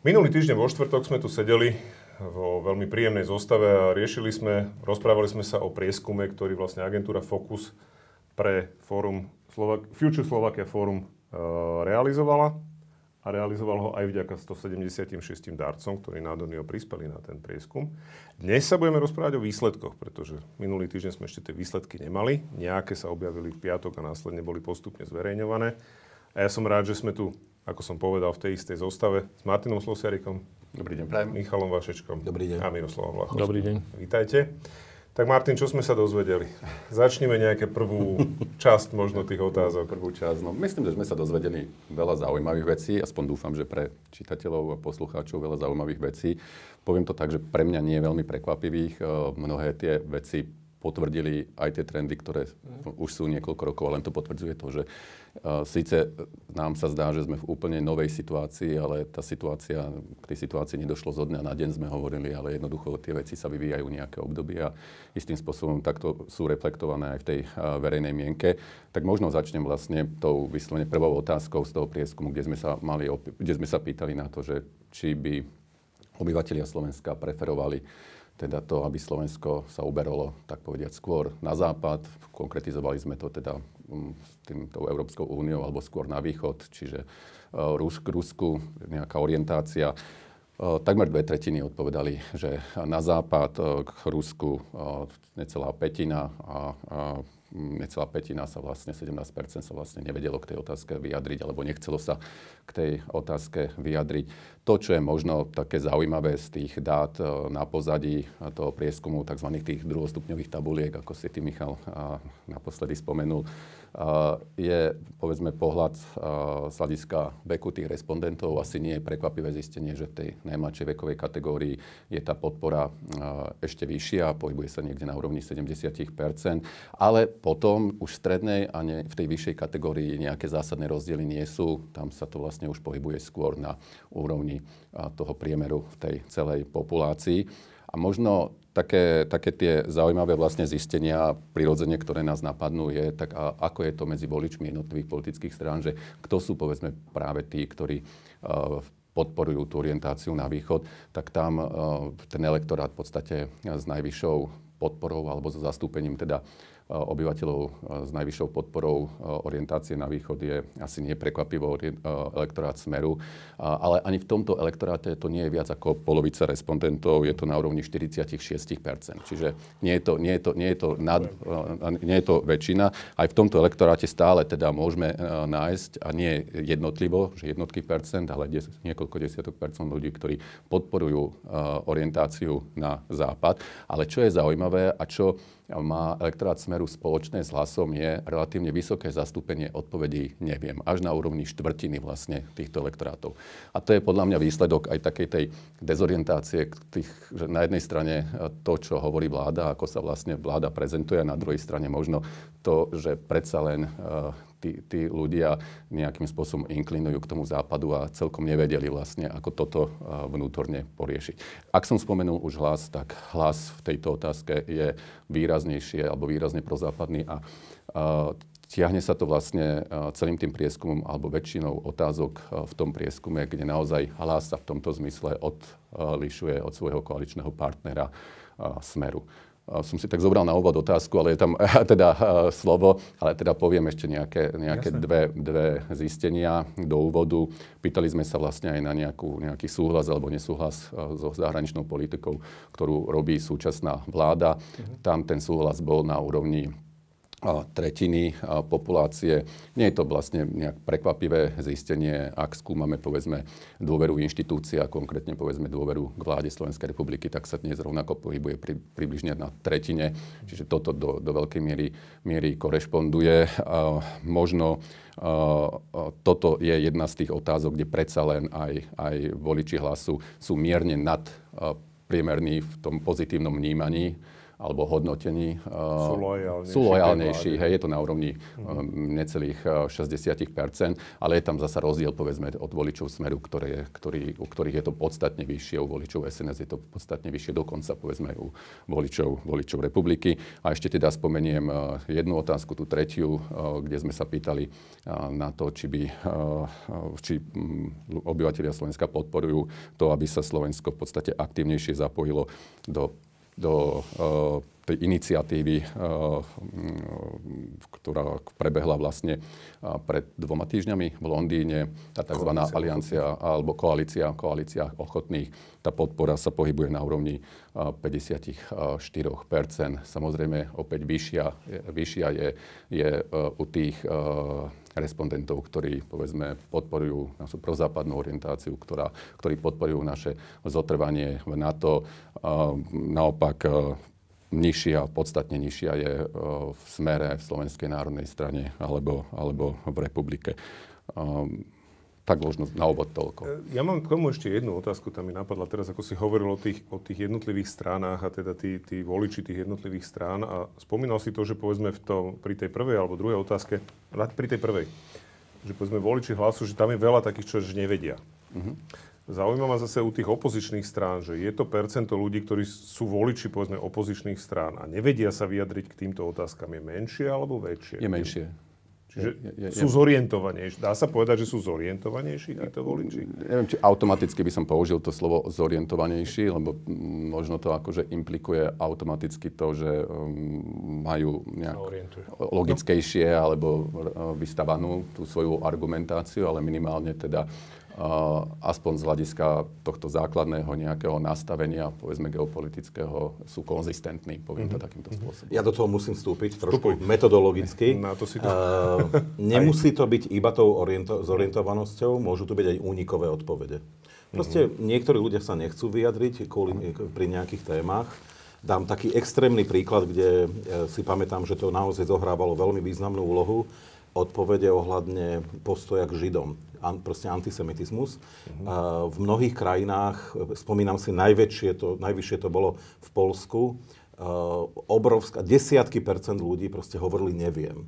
Minulý týždeň vo štvrtok sme tu sedeli vo veľmi príjemnej zostave a rozprávali sme sa o prieskume, ktorý vlastne agentúra Focus pre fórum Future Slovakia Forum realizovala. A realizoval ho aj vďaka 176 darcom, ktorí nádorne prispeli na ten prieskum. Dnes sa budeme rozprávať o výsledkoch, pretože minulý týždeň sme ešte tie výsledky nemali. Nejaké sa objavili v piatok a následne boli postupne zverejňované. A ja som rád, že sme tu, ako som povedal, v tej istej zostave s Martinom Slosiarikom. Dobrý deň, prajem. Michalom Vašečkom. Dobrý deň. A Miroslavom Vlachom. Dobrý deň. Vítajte. Tak Martin, čo sme sa dozvedeli? Začneme nejaké prvú časť možno tých otázok. Prvú časť. No, myslím, že sme sa dozvedeli veľa zaujímavých vecí. Aspoň dúfam, že pre čitateľov a poslucháčov veľa zaujímavých vecí. Poviem to tak, že pre mňa nie je veľmi prekvapivých. Mnohé tie veci potvrdili aj tie trendy, ktoré už sú niekoľko rokov, len to potvrdzuje to, že síce nám sa zdá, že sme v úplne novej situácii, ale k tej situácii nedošlo zo dňa na deň, sme hovorili, ale jednoducho tie veci sa vyvíjajú nejaké obdobie a istým spôsobom takto sú reflektované aj v tej verejnej mienke. Tak možno začnem vlastne tou vyslovene prvou otázkou z toho prieskumu, kde sme sa pýtali na to, že či by obyvatelia Slovenska preferovali teda to, aby Slovensko sa uberalo, tak povediať, skôr na západ. Konkretizovali sme to teda s tou Európskou úniou, alebo skôr na východ, čiže k Rusku, nejaká orientácia. Takmer 2/3 odpovedali, že na západ, k Rusku necelá pätina a necelá pätina sa vlastne, 17% sa vlastne nevedelo k tej otázke vyjadriť, alebo nechcelo sa k tej otázke vyjadriť. To, čo je možno také zaujímavé z tých dát na pozadí toho prieskumu, tzv. Tých druhostupňových tabuliek, ako si ty, Michal, naposledy spomenul, je, povedzme, pohľad z hľadiska veku tých respondentov. Asi nie je prekvapivé zistenie, že v tej najmladšej vekovej kategórii je tá podpora ešte vyššia, pohybuje sa niekde na úrovni 70%, ale potom už v strednej a v tej vyššej kategórii nejaké zásadné rozdiely nie sú. Tam sa to vlastne už pohybuje skôr na úrovni toho priemeru v tej celej populácii. A možno také tie zaujímavé vlastne zistenia prirodzene, ktoré nás napadnú, je tak ako je to medzi voličmi jednotlivých politických strán, že kto sú, povedzme, práve tí, ktorí podporujú tú orientáciu na východ, tak tam ten elektorát v podstate s najvyššou podporou alebo so zastúpením teda obyvateľov s najvyššou podporou orientácie na východ je asi neprekvapivo elektorát Smeru. Ale ani v tomto elektoráte to nie je viac ako polovica respondentov, je to na úrovni 46%. Čiže nie je to väčšina. Aj v tomto elektoráte stále teda môžeme nájsť, a nie jednotlivo, že jednotky percent, ale niekoľko desiatok percent ľudí, ktorí podporujú orientáciu na západ. Ale čo je zaujímavé a čo má elektorát Smeru spoločné s Hlasom, je relatívne vysoké zastúpenie odpovedí neviem. Až na úrovni štvrtiny vlastne týchto elektorátov. A to je podľa mňa výsledok aj takej tej dezorientácie, že na jednej strane to, čo hovorí vláda, ako sa vlastne vláda prezentuje, a na druhej strane možno to, že predsa len tí ľudia nejakým spôsobom inklinujú k tomu západu a celkom nevedeli vlastne, ako toto vnútorne poriešiť. Ak som spomenul už Hlas, tak Hlas v tejto otázke je výraznejšie alebo výrazne prozápadný a tiahne sa to vlastne celým tým prieskumom alebo väčšinou otázok v tom prieskume, kde naozaj Hlas sa v tomto zmysle odlišuje od svojho koaličného partnera Smeru. Som si tak zobral na úvod otázku, ale je tam teda slovo, ale teda poviem ešte nejaké dve zistenia do úvodu. Pýtali sme sa vlastne aj na nejaký súhlas alebo nesúhlas so zahraničnou politikou, ktorú robí súčasná vláda. Tam ten súhlas bol na úrovni tretiny populácie. Nie je to vlastne nejak prekvapivé zistenie, ak skúmame, povedzme, dôveru v inštitúcie a konkrétne, povedzme, dôveru k vláde Slovenskej republiky, tak sa dnes rovnako pohybuje približne na tretine. Čiže toto do veľkej miery korešponduje. Možno toto je jedna z tých otázok, kde predsa len aj voliči Hlasu sú mierne nad priemerní v tom pozitívnom vnímaní alebo hodnotení sú lojálnejší. Hej, je to na úrovni necelých 60%, ale je tam zasa rozdiel, povedzme, od voličov Smeru, u ktorých je to podstatne vyššie, u voličov SNS je to podstatne vyššie, dokonca, povedzme, u voličov Republiky. A ešte teda spomeniem jednu otázku, tú tretiu, kde sme sa pýtali na to, či obyvatelia Slovenska podporujú to, aby sa Slovensko v podstate aktívnejšie zapojilo do tej iniciatívy, ktorá prebehla vlastne pred 2 týždňami v Londýne, tá tzv. aliancia alebo koalícia ochotných. Tá podpora sa pohybuje na úrovni 54%. Samozrejme, opäť vyššia je u tých respondentov, ktorí, povedzme, podporujú našu prozápadnú orientáciu, ktorí podporujú naše zotrvanie v NATO. Naopak, podstatne nižšia je v Smere, v Slovenskej národnej strane alebo v Republike. Tak možno na úvod toľko. Ja mám k tomu ešte jednu otázku, tam mi napadla teraz, ako si hovoril o tých jednotlivých stranách a teda tí voliči tých jednotlivých strán a spomínal si to, že povedzme pri tej prvej alebo druhej otázke, pri tej prvej, že povedzme voliči Hlasu, že tam je veľa takých, čo nevedia. Zaujíma ma zase u tých opozičných strán, že je to percento ľudí, ktorí sú voliči, povedzme, opozičných strán a nevedia sa vyjadriť k týmto otázkam. Je menšie alebo väčšie? Je menšie. Čiže sú zorientovanejší. Dá sa povedať, že sú zorientovanejší títo voliči? Neviem, či automaticky by som použil to slovo zorientovanejší, lebo možno to akože implikuje automaticky to, že majú nejak logickejšie alebo vystavanú tú svoju argumentáciu, ale minimálne teda aspoň z hľadiska tohto základného nejakého nastavenia, povedzme geopolitického, sú konzistentní, poviem to takýmto spôsobom. Ja do toho musím vstúpiť trošku metodologicky. Nemusí to byť iba tou zorientovanosťou, môžu to byť aj únikové odpovede. Proste niektorí ľudia sa nechcú vyjadriť pri nejakých témach. Dám taký extrémny príklad, kde si pamätám, že to naozaj zohrávalo veľmi významnú úlohu. Odpovede ohľadne postoja k Židom. Proste antisemitizmus. V mnohých krajinách, spomínam si, najvyššie to bolo v Poľsku, desiatky percent ľudí proste hovorili neviem.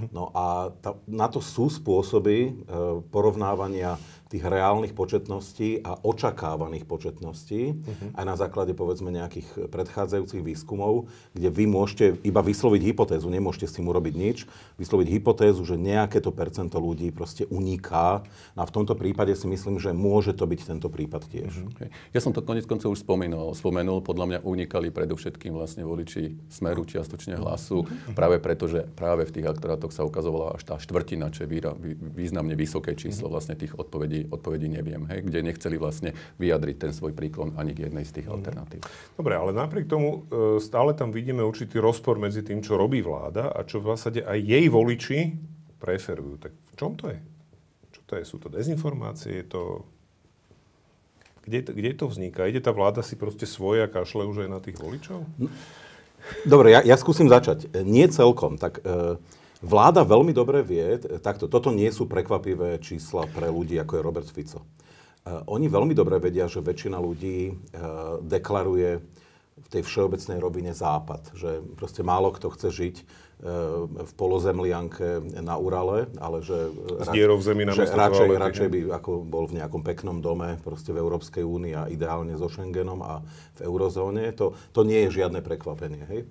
No a na to sú spôsoby porovnávania tých reálnych početností a očakávaných početností, aj na základe, povedzme, nejakých predchádzajúcich výskumov, kde vy môžete iba vysloviť hypotézu, nemôžete s tým urobiť nič, vysloviť hypotézu, že nejaké to percento ľudí proste uniká. A v tomto prípade si myslím, že môže to byť tento prípad tiež. Okay. Ja som to koniec koncov už spomenul, podľa mňa unikali predovšetkým vlastne voliči Smeru, čiastočne Hlasu, práve preto, že práve v tých aktorátoch sa ukazovala až tá štvrtina, čo je významne vysoké číslo vlastne tých odpovedí neviem, kde nechceli vlastne vyjadriť ten svoj príklon ani k jednej z tých alternatív. Dobre, ale napriek tomu stále tam vidíme určitý rozpor medzi tým, čo robí vláda a čo v zásade aj jej voliči preferujú. Tak v čom to je? Čo to je? Sú to dezinformácie? Kde to vzniká? Ide tá vláda si proste svoje a kašle už aj na tých voličov? Dobre, ja skúsim začať. Nie celkom. Tak vláda veľmi dobre vie, toto nie sú prekvapivé čísla pre ľudí, ako je Robert Fico. Oni veľmi dobre vedia, že väčšina ľudí deklaruje v tej všeobecnej rovine Západ. Že proste málo kto chce žiť v polozemlianke na Urale, ale že radšej by ako bol v nejakom peknom dome proste v Európskej únii a ideálne so Schengenom a v eurozóne. To nie je žiadne prekvapenie, hej.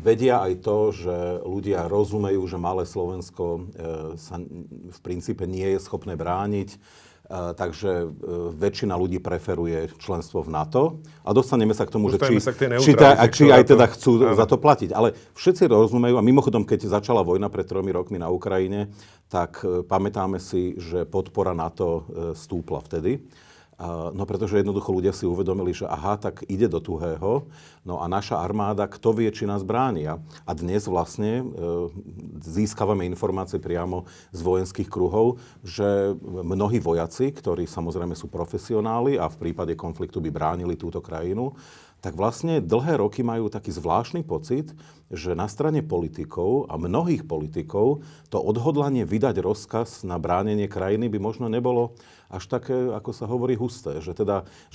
Vedia aj to, že ľudia rozumejú, že malé Slovensko sa v princípe nie je schopné brániť, takže väčšina ľudí preferuje členstvo v NATO a dostaneme sa k tomu, že či aj teda chcú za to platiť. Ale všetci rozumejú a mimochodom, keď začala vojna pred 3 rokmi na Ukrajine, tak pamätáme si, že podpora NATO stúpla vtedy. No pretože jednoducho ľudia si uvedomili, že aha, tak ide do tuhého, no a naša armáda, kto vie, či nás bránia. A dnes vlastne získavame informácie priamo z vojenských kruhov, že mnohí vojaci, ktorí samozrejme sú profesionáli a v prípade konfliktu by bránili túto krajinu, tak vlastne dlhé roky majú taký zvláštny pocit, že na strane politikov a mnohých politikov to odhodlanie vydať rozkaz na bránenie krajiny by možno nebolo až také, ako sa hovorí, husté. Že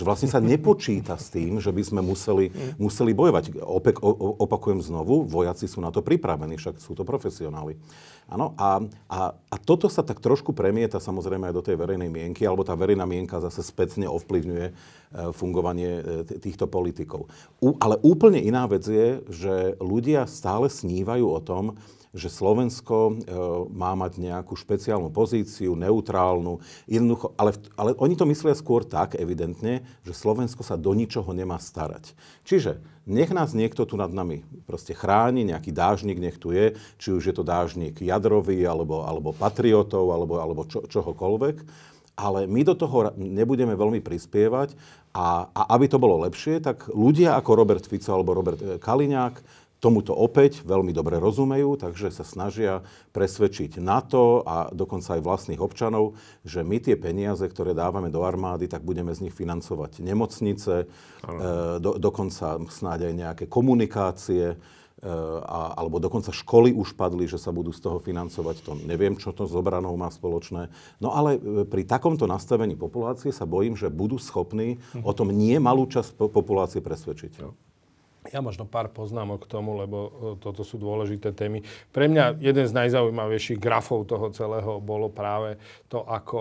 vlastne sa nepočíta s tým, že by sme museli bojovať. Opakujem znovu, vojaci sú na to pripravení, však sú to profesionáli. Áno, a toto sa tak trošku premieta samozrejme aj do tej verejnej mienky, alebo tá verejná mienka zase spätne ovplyvňuje fungovanie týchto politikov. Ale úplne iná vec je, že ľudia stále snívajú o tom, že Slovensko má mať nejakú špeciálnu pozíciu, neutrálnu, jednoducho, ale oni to myslia skôr tak, evidentne, že Slovensko sa do ničoho nemá starať. Čiže nech nás niekto tu nad nami proste chráni, nejaký dážnik nech tu je, či už je to dážnik jadrový, alebo patriotov, alebo čohokoľvek, ale my do toho nebudeme veľmi prispievať a aby to bolo lepšie, tak ľudia ako Robert Fico alebo Robert Kaliňák tomuto opäť veľmi dobre rozumejú, takže sa snažia presvedčiť NATO a dokonca aj vlastných občanov, že my tie peniaze, ktoré dávame do armády, tak budeme z nich financovať nemocnice, dokonca snáď aj nejaké komunikácie, alebo dokonca školy už padli, že sa budú z toho financovať. To neviem, čo to s obranou má spoločné. No ale pri takomto nastavení populácie sa bojím, že budú schopní o tom nie malú časť populácie presvedčiť. Ja možno pár poznámok k tomu, lebo toto sú dôležité témy. Pre mňa jeden z najzaujímavejších grafov toho celého bolo práve to, ako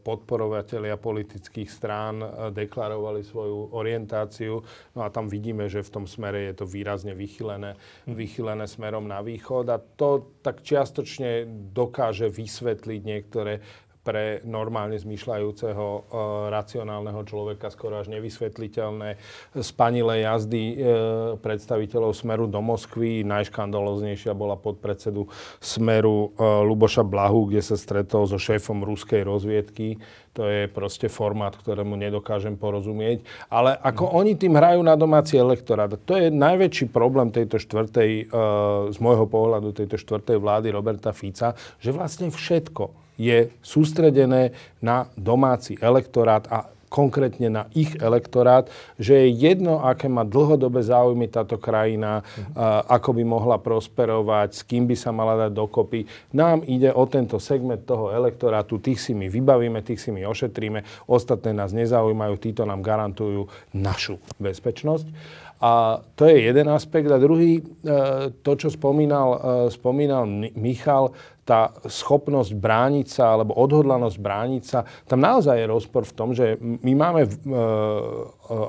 podporovatelia politických strán deklarovali svoju orientáciu. No a tam vidíme, že v tom smere je to výrazne vychylené smerom na východ. A to tak čiastočne dokáže vysvetliť niektoré pre normálne zmýšľajúceho racionálneho človeka skoro až nevysvetliteľné spanilé jazdy predstaviteľov Smeru do Moskvy. Najškandaloznejšia bola podpredsedu Smeru Ľuboša Blahu, kde sa stretol so šéfom ruskej rozviedky. To je proste formát, ktorému nedokážem porozumieť. Ale ako oni tým hrajú na domáci elektorát. To je najväčší problém tejto z môjho pohľadu, tejto štvrtej vlády Roberta Fica, že vlastne všetko je sústredené na domáci elektorát a konkrétne na ich elektorát, že je jedno, aké má dlhodobé záujmy táto krajina, ako by mohla prosperovať, s kým by sa mala dať dokopy. Nám ide o tento segment toho elektorátu, tých si my vybavíme, tých si my ošetríme, ostatné nás nezaujímajú, títo nám garantujú našu bezpečnosť. A to je jeden aspekt. A druhý, to, čo spomínal Michal, tá schopnosť brániť sa, alebo odhodlanosť brániť sa, tam naozaj je rozpor v tom, že my máme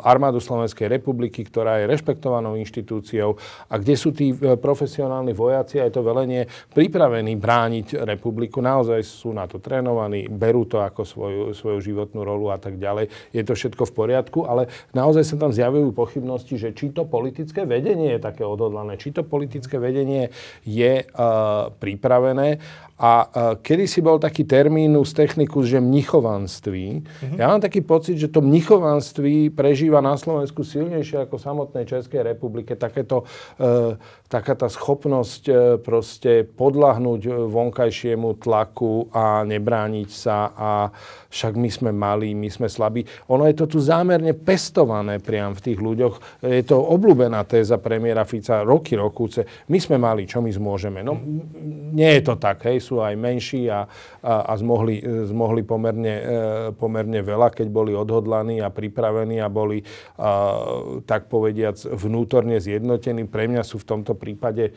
armádu Slovenskej republiky, ktorá je rešpektovanou inštitúciou a kde sú tí profesionálni vojaci aj to velenie pripravení brániť republiku. Naozaj sú na to trénovaní, berú to ako svoju životnú rolu a tak ďalej. Je to všetko v poriadku, ale naozaj sa tam zjavujú pochybnosti, že či to politické vedenie je také odhodlané, či to politické vedenie je pripravené. A kedysi bol taký termínus technicus, že mnichovanství. Ja mám taký pocit, že to mnichovanství prežíva na Slovensku silnejšie ako v samotnej Českej republike. Taká tá schopnosť proste podľahnúť vonkajšiemu tlaku a nebrániť sa a však my sme malí, my sme slabí. Ono je to tu zámerne pestované priam v tých ľuďoch. Je to obľúbená téza premiéra Fica roky. My sme mali, čo my zmôžeme. No, nie je to tak, hej, sú aj menší a zmohli pomerne veľa, keď boli odhodlaní a pripravení a boli, tak povediac, vnútorne zjednotení. Pre mňa sú v tomto prípade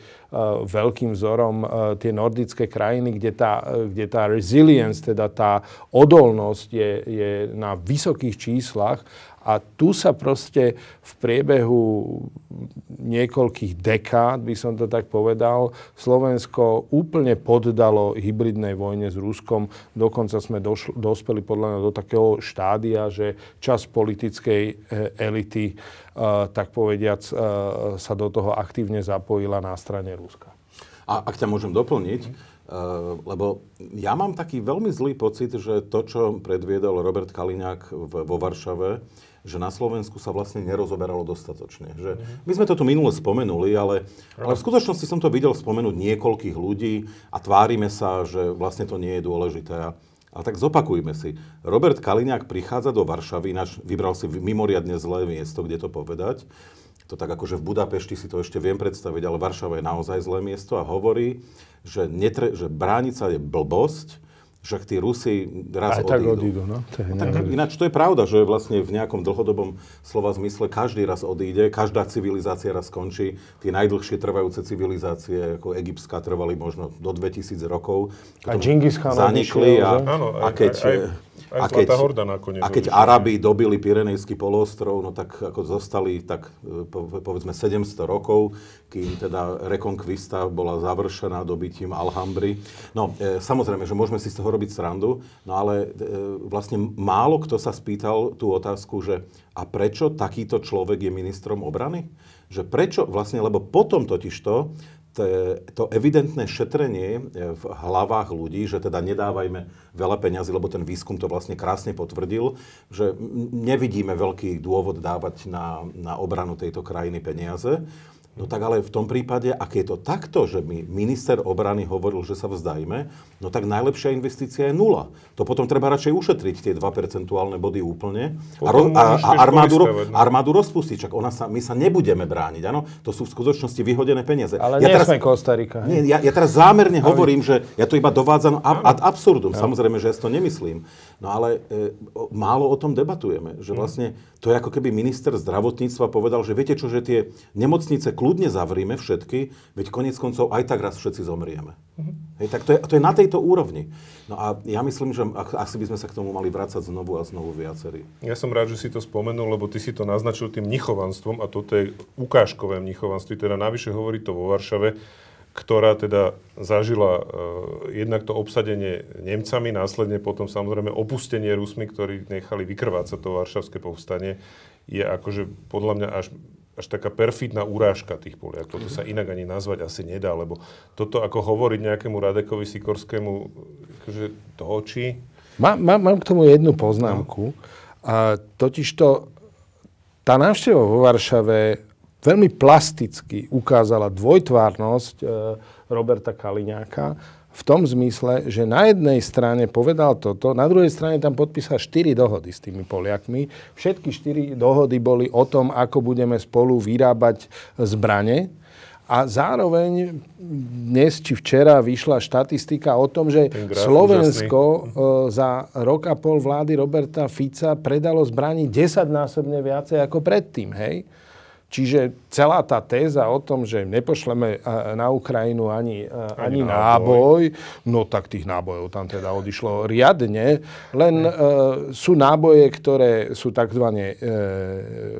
veľkým vzorom tie nordické krajiny, kde tá resilience, teda tá odolnosť je na vysokých číslach. A tu sa proste v priebehu niekoľkých dekád, by som to tak povedal, Slovensko úplne poddalo hybridnej vojne s Ruskom. Dokonca sme dospeli podľa mňa do takého štádia, že časť politickej elity, tak povediac, sa do toho aktívne zapojila na strane Ruska. A ak ťa môžem doplniť, lebo ja mám taký veľmi zlý pocit, že to, čo predviedol Robert Kaliňák vo Varšave, že na Slovensku sa vlastne nerozoberalo dostatočne. Že my sme to tu minule spomenuli, ale v skutočnosti som to videl spomenúť niekoľkých ľudí a tvárime sa, že vlastne to nie je dôležité. Ale tak zopakujme si. Robert Kaliňák prichádza do Varšavy, ináč vybral si mimoriadne zlé miesto, kde to povedať. To tak akože v Budapešti si to ešte viem predstaviť, ale Varšava je naozaj zlé miesto a hovorí, že brániť sa je blbosť, však tí Rusi raz odídu. No? Ináč to je pravda, že vlastne v nejakom dlhodobom slova zmysle každý raz odíde, každá civilizácia raz skončí. Tie najdlhšie trvajúce civilizácie, ako egyptská, trvali možno do 2000 rokov. A Džingis Khan zanikli a keď Arabi dobili Pyrenejský poloostrov, no tak ako zostali tak povedzme 700 rokov, kým teda rekonkvista bola završená dobitím Alhambry. No, samozrejme, že môžeme si z toho robiť srandu, no ale vlastne málo kto sa spýtal tú otázku, že a prečo takýto človek je ministrom obrany? Že prečo vlastne, lebo potom totižto to evidentné šetrenie v hlavách ľudí, že teda nedávajme veľa peňazí, lebo ten výskum to vlastne krásne potvrdil, že nevidíme veľký dôvod dávať na obranu tejto krajiny peniaze. No tak ale v tom prípade, ak je to takto, že mi minister obrany hovoril, že sa vzdajme, no tak najlepšia investícia je 0. To potom treba radšej ušetriť tie 2% body úplne a armádu rozpustiť. Čak my sa nebudeme brániť, áno? To sú v skutočnosti vyhodené peniaze. Ale sme Kostarika. Nie, ja teraz zámerne hovorím, že ja to iba dovádzam ad absurdum. Samozrejme, že ja si to nemyslím. No ale málo o tom debatujeme. Že vlastne to je ako keby minister zdravotníctva povedal, že viete čo, že tie nemocnice kľudne zavrime všetky, veď koniec koncov aj tak raz všetci zomrieme. Hej, tak to je na tejto úrovni. No a ja myslím, že asi by sme sa k tomu mali vrácať znovu a znovu viacerí. Ja som rád, že si to spomenul, lebo ty si to naznačil tým mnichovanstvom a toto je ukážkové mnichovanstvo. Teda navyše hovorí to vo Varšave, ktorá teda zažila jednak to obsadenie Nemcami, následne potom samozrejme opustenie Rusmi, ktorí nechali vykrvácať to varšavské povstanie, je akože podľa mňa až taká perfidná urážka tých Poliakov. To sa inak ani nazvať asi nedá, lebo toto ako hovoriť nejakému Radekovi Sikorskému akože do očí. Mám k tomu jednu poznámku. Totižto tá návšteva vo Varšave veľmi plasticky ukázala dvojtvárnosť Roberta Kaliňáka v tom zmysle, že na jednej strane povedal toto, na druhej strane tam podpísal 4 dohody s tými Poliakmi. Všetky 4 dohody boli o tom, ako budeme spolu vyrábať zbrane. A zároveň dnes či včera vyšla štatistika o tom, že Slovensko za rok a pol vlády Roberta Fica predalo zbraní 10-násobne viacej ako predtým, hej? Čiže celá tá téza o tom, že nepošleme na Ukrajinu ani náboj, no tak tých nábojov tam teda odišlo riadne, len sú náboje, ktoré sú takzvané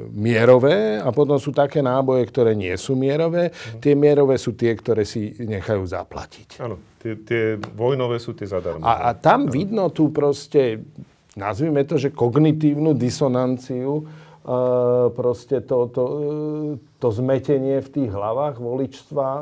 mierové a potom sú také náboje, ktoré nie sú mierové. Tie mierové sú tie, ktoré si nechajú zaplatiť. Áno, tie vojnové sú tie zadarmo. A tam vidno tú proste, nazvime to, že kognitívnu disonanciu, proste to zmetenie v tých hlavách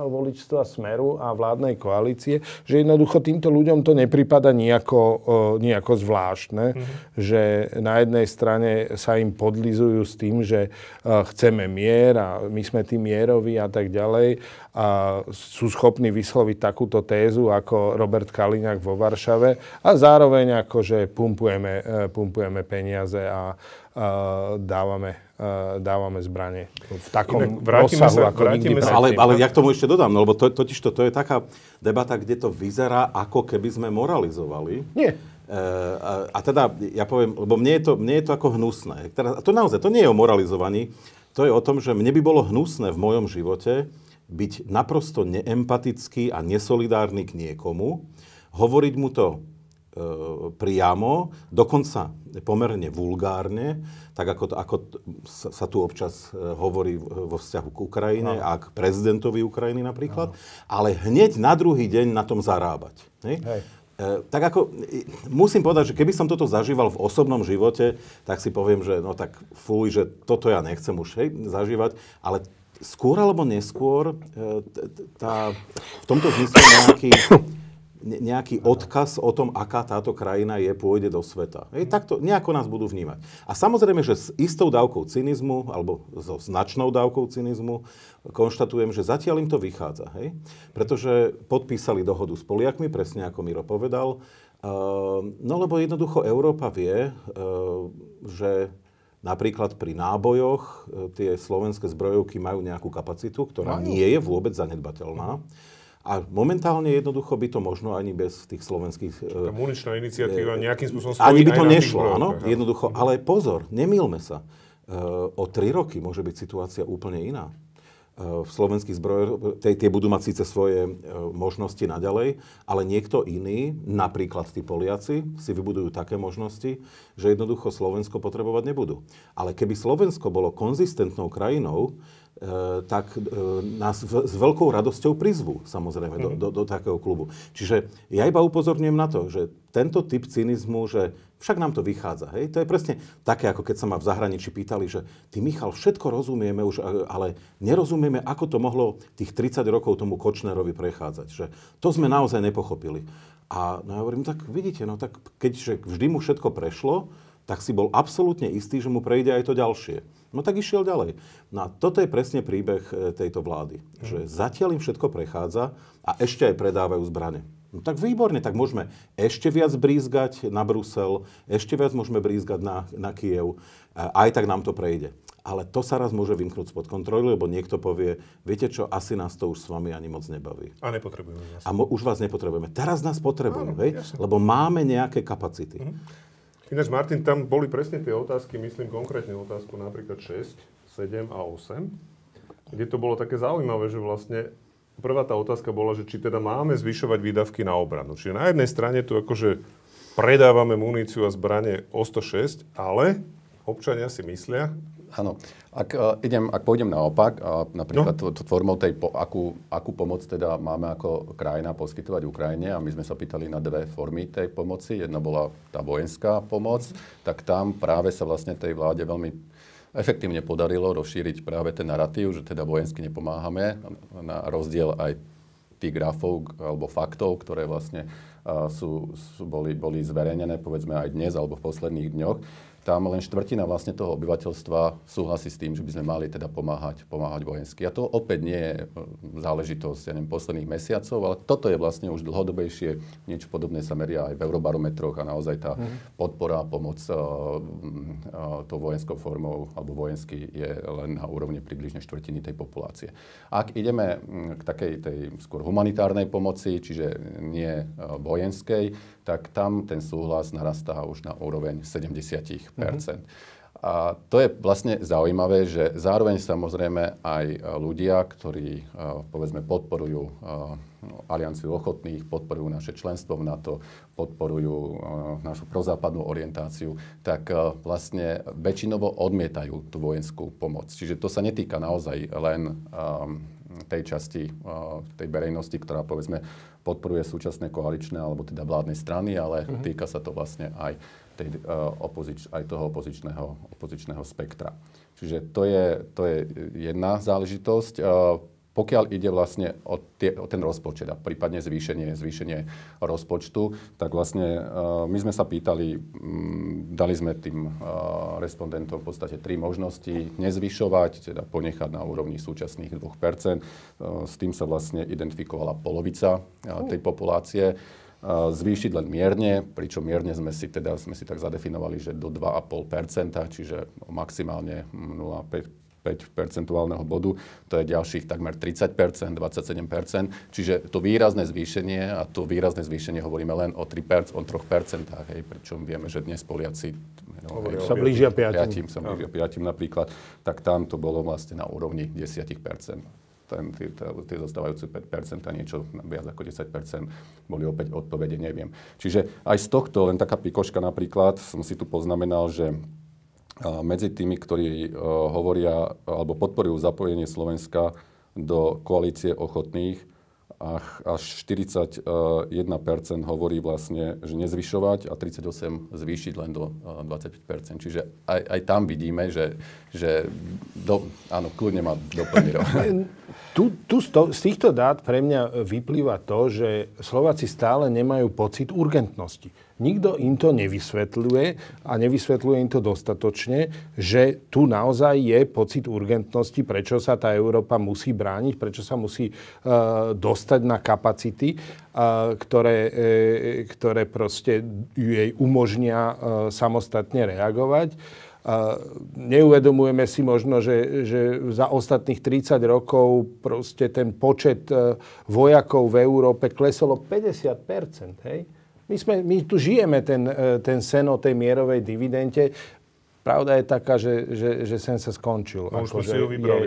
voličstva Smeru a vládnej koalície, že jednoducho týmto ľuďom to nepripada nejako zvláštne, že na jednej strane sa im podlizujú s tým, že chceme mier a my sme tí mieroví a tak ďalej a sú schopní vysloviť takúto tézu ako Robert Kaliňák vo Varšave a zároveň akože pumpujeme peniaze a dávame zbranie v takom rozsahu, ako nikdy predtým. Ale ja k tomu ešte dodám, lebo totižto to je taká debata, kde to vyzerá, ako keby sme moralizovali. Nie. A teda, ja poviem, lebo mne je to ako hnusné. To naozaj, to nie je o moralizovaní, to je o tom, že mne by bolo hnusné v mojom živote byť naprosto neempatický a nesolidárny k niekomu, hovoriť mu to priamo, dokonca pomerne vulgárne, tak ako sa tu občas hovorí vo vzťahu k Ukrajine a k prezidentovi Ukrajiny napríklad, ale hneď na druhý deň na tom zarábať. Tak ako, musím povedať, že keby som toto zažíval v osobnom živote, tak si poviem, že no tak fuj, že toto ja nechcem už zažívať, ale skôr alebo neskôr v tomto zmysle nejaký odkaz o tom, aká táto krajina je, pôjde do sveta. Takto nejako nás budú vnímať. A samozrejme, že s istou dávkou cynizmu, alebo so značnou dávkou cynizmu, konštatujem, že zatiaľ im to vychádza. Pretože podpísali dohodu s Poliakmi, presne ako Miro povedal, No lebo jednoducho Európa vie, že napríklad pri nábojoch tie slovenské zbrojovky majú nejakú kapacitu, ktorá nie je vôbec zanedbateľná. A momentálne jednoducho by to možno ani bez tých slovenských... Tá muničná iniciatíva nejakým spôsobom stojí ani by to aj na nešlo, áno, jednoducho. Ale pozor, nemýlme sa. O 3 roky môže byť situácia úplne iná. V slovenských zbrojoch, tie budú mať síce svoje možnosti naďalej, ale niekto iný, napríklad tí Poliaci, si vybudujú také možnosti, že jednoducho Slovensko potrebovať nebudú. Ale keby Slovensko bolo konzistentnou krajinou, tak nás s veľkou radosťou prizvú, samozrejme, do takého klubu. Čiže ja iba upozorňujem na to, že tento typ cynizmu, že však nám to vychádza, hej? To je presne také, ako keď sa ma v zahraničí pýtali, že ty, Michal, všetko rozumieme už, ale nerozumieme, ako to mohlo tých 30 rokov tomu Kočnerovi prechádzať. Že to sme naozaj nepochopili. A no ja hovorím, tak vidíte, no tak keďže vždy mu všetko prešlo, tak si bol absolútne istý, že mu prejde aj to ďalšie. No tak išiel ďalej. No a toto je presne príbeh tejto vlády. Že zatiaľ im všetko prechádza a ešte aj predávajú zbrane. No tak výborne, tak môžeme ešte viac brízgať na Brusel, ešte viac môžeme brízgať na Kyjev. Aj tak nám to prejde. Ale to sa raz môže vymknúť spod kontroly, lebo niekto povie, viete čo, asi nás to už s vami ani moc nebaví. A nepotrebujeme vás. A už vás nepotrebujeme. Teraz nás potrebujú, hej? Lebo máme nejaké kapacity. Ináč, Martin, tam boli presne tie otázky, myslím konkrétne otázku napríklad 6, 7 a 8, kde to bolo také zaujímavé, že vlastne prvá tá otázka bola, že či teda máme zvyšovať výdavky na obranu. Čiže na jednej strane tu akože predávame muníciu a zbrane o 106, ale občania si myslia... Áno. Ak pôjdem naopak, napríklad formou tej, akú pomoc teda máme ako krajina poskytovať Ukrajine, a my sme sa pýtali na 2 formy tej pomoci. Jedna bola tá vojenská pomoc, tak tam práve sa vlastne tej vláde veľmi efektívne podarilo rozšíriť práve ten narratív, že teda vojensky nepomáhame, na rozdiel aj tých grafov alebo faktov, ktoré vlastne boli zverejnené, povedzme aj dnes alebo v posledných dňoch. Tam len štvrtina vlastne toho obyvateľstva súhlasí s tým, že by sme mali teda pomáhať vojensky. A to opäť nie je záležitosť, posledných mesiacov, ale toto je vlastne už dlhodobejšie. Niečo podobné sa meria aj v eurobarometroch a naozaj tá podpora a pomoc tou vojenskou formou alebo vojensky je len na úrovni približne štvrtiny tej populácie. Ak ideme k takej tej skôr humanitárnej pomoci, čiže nie vojenskej, tak tam ten súhlas narastá už na úroveň 70%. A to je vlastne zaujímavé, že zároveň samozrejme aj ľudia, ktorí povedzme podporujú Alianciu ochotných, podporujú naše členstvo v NATO, podporujú našu prozápadnú orientáciu, tak vlastne väčšinovo odmietajú tú vojenskú pomoc. Čiže to sa netýka naozaj len tej časti tej verejnosti, ktorá povedzme podporuje súčasné koaličné alebo teda vládnej strany, ale týka sa to vlastne aj toho opozičného spektra. Čiže to je jedna záležitosť. Pokiaľ ide vlastne o ten rozpočet a prípadne zvýšenie rozpočtu, tak vlastne my sme sa pýtali, dali sme tým respondentom v podstate 3 možnosti. Nezvyšovať, teda ponechať na úrovni súčasných 2%. S tým sa vlastne identifikovala polovica tej populácie. Zvýšiť len mierne, pričom mierne sme si tak zadefinovali, že do 2,5%, čiže maximálne 0,5 percentuálneho bodu, to je ďalších takmer 30%, 27%, čiže to výrazné zvýšenie, a to výrazné zvýšenie hovoríme len o 3%, pričom vieme, že dnes Poliaci sa blížia 5 napríklad, tak tam to bolo vlastne na úrovni 10%. Tie zostávajúce 5%, niečo viac ako 10%, boli opäť odpovede, neviem. Čiže aj z tohto, len taká pikoška napríklad, som si tu poznamenal, že medzi tými, ktorí hovoria alebo podporujú zapojenie Slovenska do koalície ochotných, až 41% hovorí vlastne, že nezvyšovať a 38% zvýšiť len do 25%. Čiže aj tam vidíme, že áno, kľudne ma doplní. Z týchto dát pre mňa vyplýva to, že Slováci stále nemajú pocit urgentnosti. nikto im to nevysvetľuje a nevysvetľuje im to dostatočne, že tu naozaj je pocit urgentnosti, prečo sa tá Európa musí brániť, prečo sa musí dostať na kapacity, ktoré proste jej umožnia samostatne reagovať. Neuvedomujeme si možno, že za ostatných 30 rokov proste ten počet vojakov v Európe klesol o 50%. Hej? My tu žijeme ten sen o tej mierovej dividende. Pravda je taká, že sen sa skončil.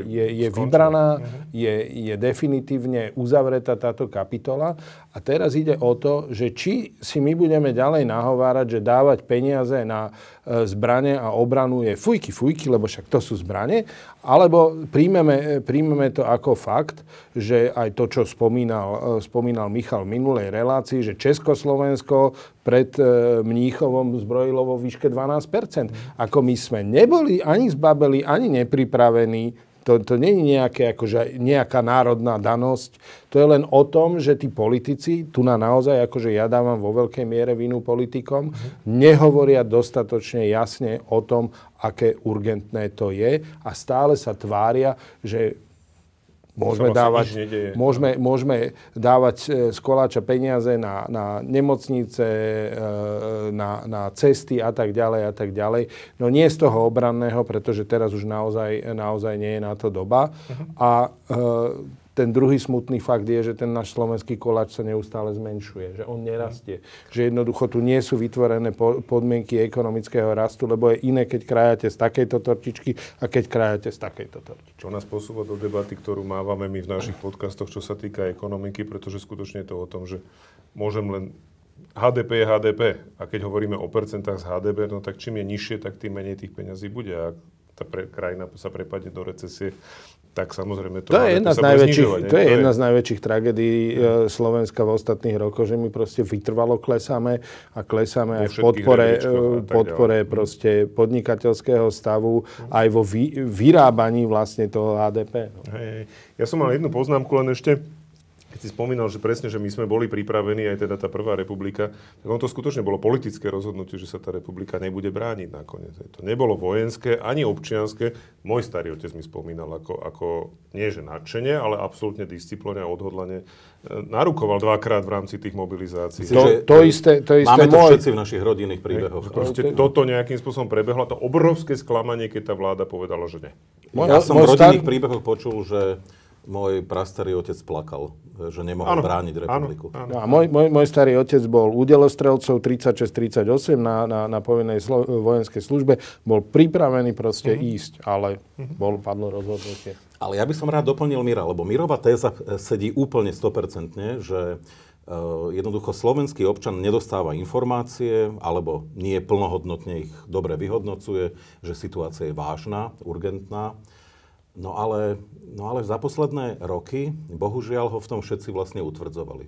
Je vybraná, je definitívne uzavretá táto kapitola a teraz ide o to, že či si my budeme ďalej nahovárať, že dávať peniaze na zbrane a obranu je fujky, lebo však to sú zbrane, alebo príjmeme to ako fakt, že aj to, čo spomínal Michal v minulej relácii, že Československo pred Mníchovom zbrojilo vo výške 12%. Ako my sme neboli ani zbabeli, ani nepripravení. To nie je nejaká národná danosť. To je len o tom, že tí politici, tu naozaj, akože ja dávam vo veľkej miere vinu politikom, nehovoria dostatočne jasne o tom, aké urgentné to je a stále sa tvária, že môžeme dávať z koláča peniaze na nemocnice, na cesty a tak ďalej. No nie z toho obranného, pretože teraz už naozaj nie je na to doba. A ten druhý smutný fakt je, že ten náš slovenský koláč sa neustále zmenšuje, že on nerastie. Že jednoducho tu nie sú vytvorené podmienky ekonomického rastu, lebo je iné, keď krájate z takejto tortičky a keď krájate z takejto tortičky. Čo nás posúva do debaty, ktorú mávame my v našich podcastoch, čo sa týka ekonomiky, pretože skutočne je to o tom, že môžem len HDP je HDP. A keď hovoríme o percentách z HDP, no tak čím je nižšie, tak tým menej tých peňazí bude. A tá krajina sa prepadne do recesie, tak samozrejme to je jedna z najväčších tragédií Slovenska v ostatných rokoch, že my proste vytrvalo klesáme aj v podpore proste podnikateľského stavu, aj vo vyrábaní vlastne toho HDP. No. Ja som mal jednu poznámku len ešte. Keď si spomínal, že presne, že my sme boli pripravení, aj teda tá prvá republika, tak ono to skutočne bolo politické rozhodnutie, že sa tá republika nebude brániť nakoniec. To nebolo vojenské, ani občianske. Môj starý otec mi spomínal ako nie že nadšenie, ale absolútne disciplíne a odhodlane narukoval dvakrát v rámci tých mobilizácií. To isté máme to všetci v našich rodinných príbehoch. Toto nejakým spôsobom prebehlo. To obrovské sklamanie, keď tá vláda povedala, že nie. Ja som v rodinných príbehoch počul, že môj prastarý otec plakal, že nemohol brániť republiku. Áno. A môj starý otec bol u delostrelcov 36-38 na povinnej vojenskej službe. Bol pripravený proste ísť, ale padlo rozhodnutie. Ale ja by som rád doplnil Mira, lebo Mirova téza sedí úplne 100%, že jednoducho slovenský občan nedostáva informácie alebo nie plnohodnotne ich dobre vyhodnocuje, že situácia je vážna, urgentná. No ale za posledné roky, bohužiaľ, ho v tom všetci vlastne utvrdzovali.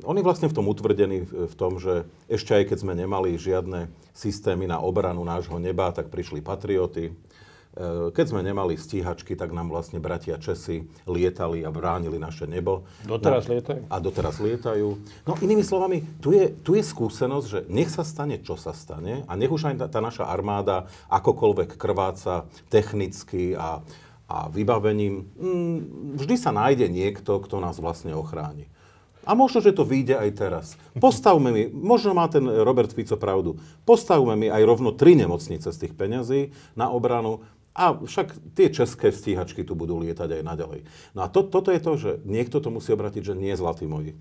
Oni vlastne v tom utvrdení v tom, že ešte aj keď sme nemali žiadne systémy na obranu nášho neba, tak prišli patrioty. Keď sme nemali stíhačky, tak nám vlastne bratia Česi lietali a bránili naše nebo. Doteraz lietajú. A doteraz lietajú. No inými slovami, tu je skúsenosť, že nech sa stane, čo sa stane a nech už aj tá naša armáda akokoľvek krváca technicky a vybavením, vždy sa nájde niekto, kto nás vlastne ochráni. A možno, že to vyjde aj teraz. Postavme mi, možno má ten Robert Fico pravdu, postavme mi aj rovno 3 nemocnice z tých peňazí na obranu. A však tie české stíhačky tu budú lietať aj naďalej. No a toto je to, že niekto to musí obrátiť, že nie, zlatý môj.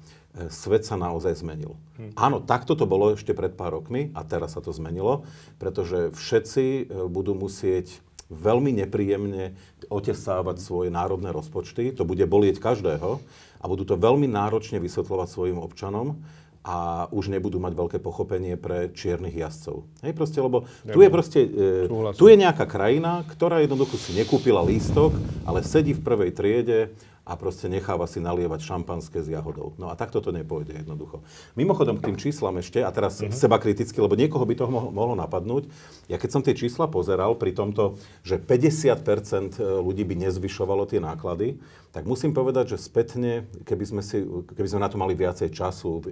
Svet sa naozaj zmenil. Áno, takto to bolo ešte pred pár rokmi a teraz sa to zmenilo, pretože všetci budú musieť veľmi nepríjemne otesávať svoje národné rozpočty. To bude bolieť každého a budú to veľmi náročne vysvetľovať svojim občanom a už nebudú mať veľké pochopenie pre čiernych jazdcov. Hej, proste, lebo tu je nejaká krajina, ktorá jednoducho si nekúpila lístok, ale sedí v prvej triede a proste necháva si nalievať šampanské s jahodou. No a takto to nepôjde jednoducho. Mimochodom k tým číslam ešte, a teraz seba kriticky, lebo niekoho by to mohlo napadnúť. Ja keď som tie čísla pozeral pri tomto, že 50% ľudí by nezvyšovalo tie náklady, tak musím povedať, že spätne, keby sme na to mali viacej času,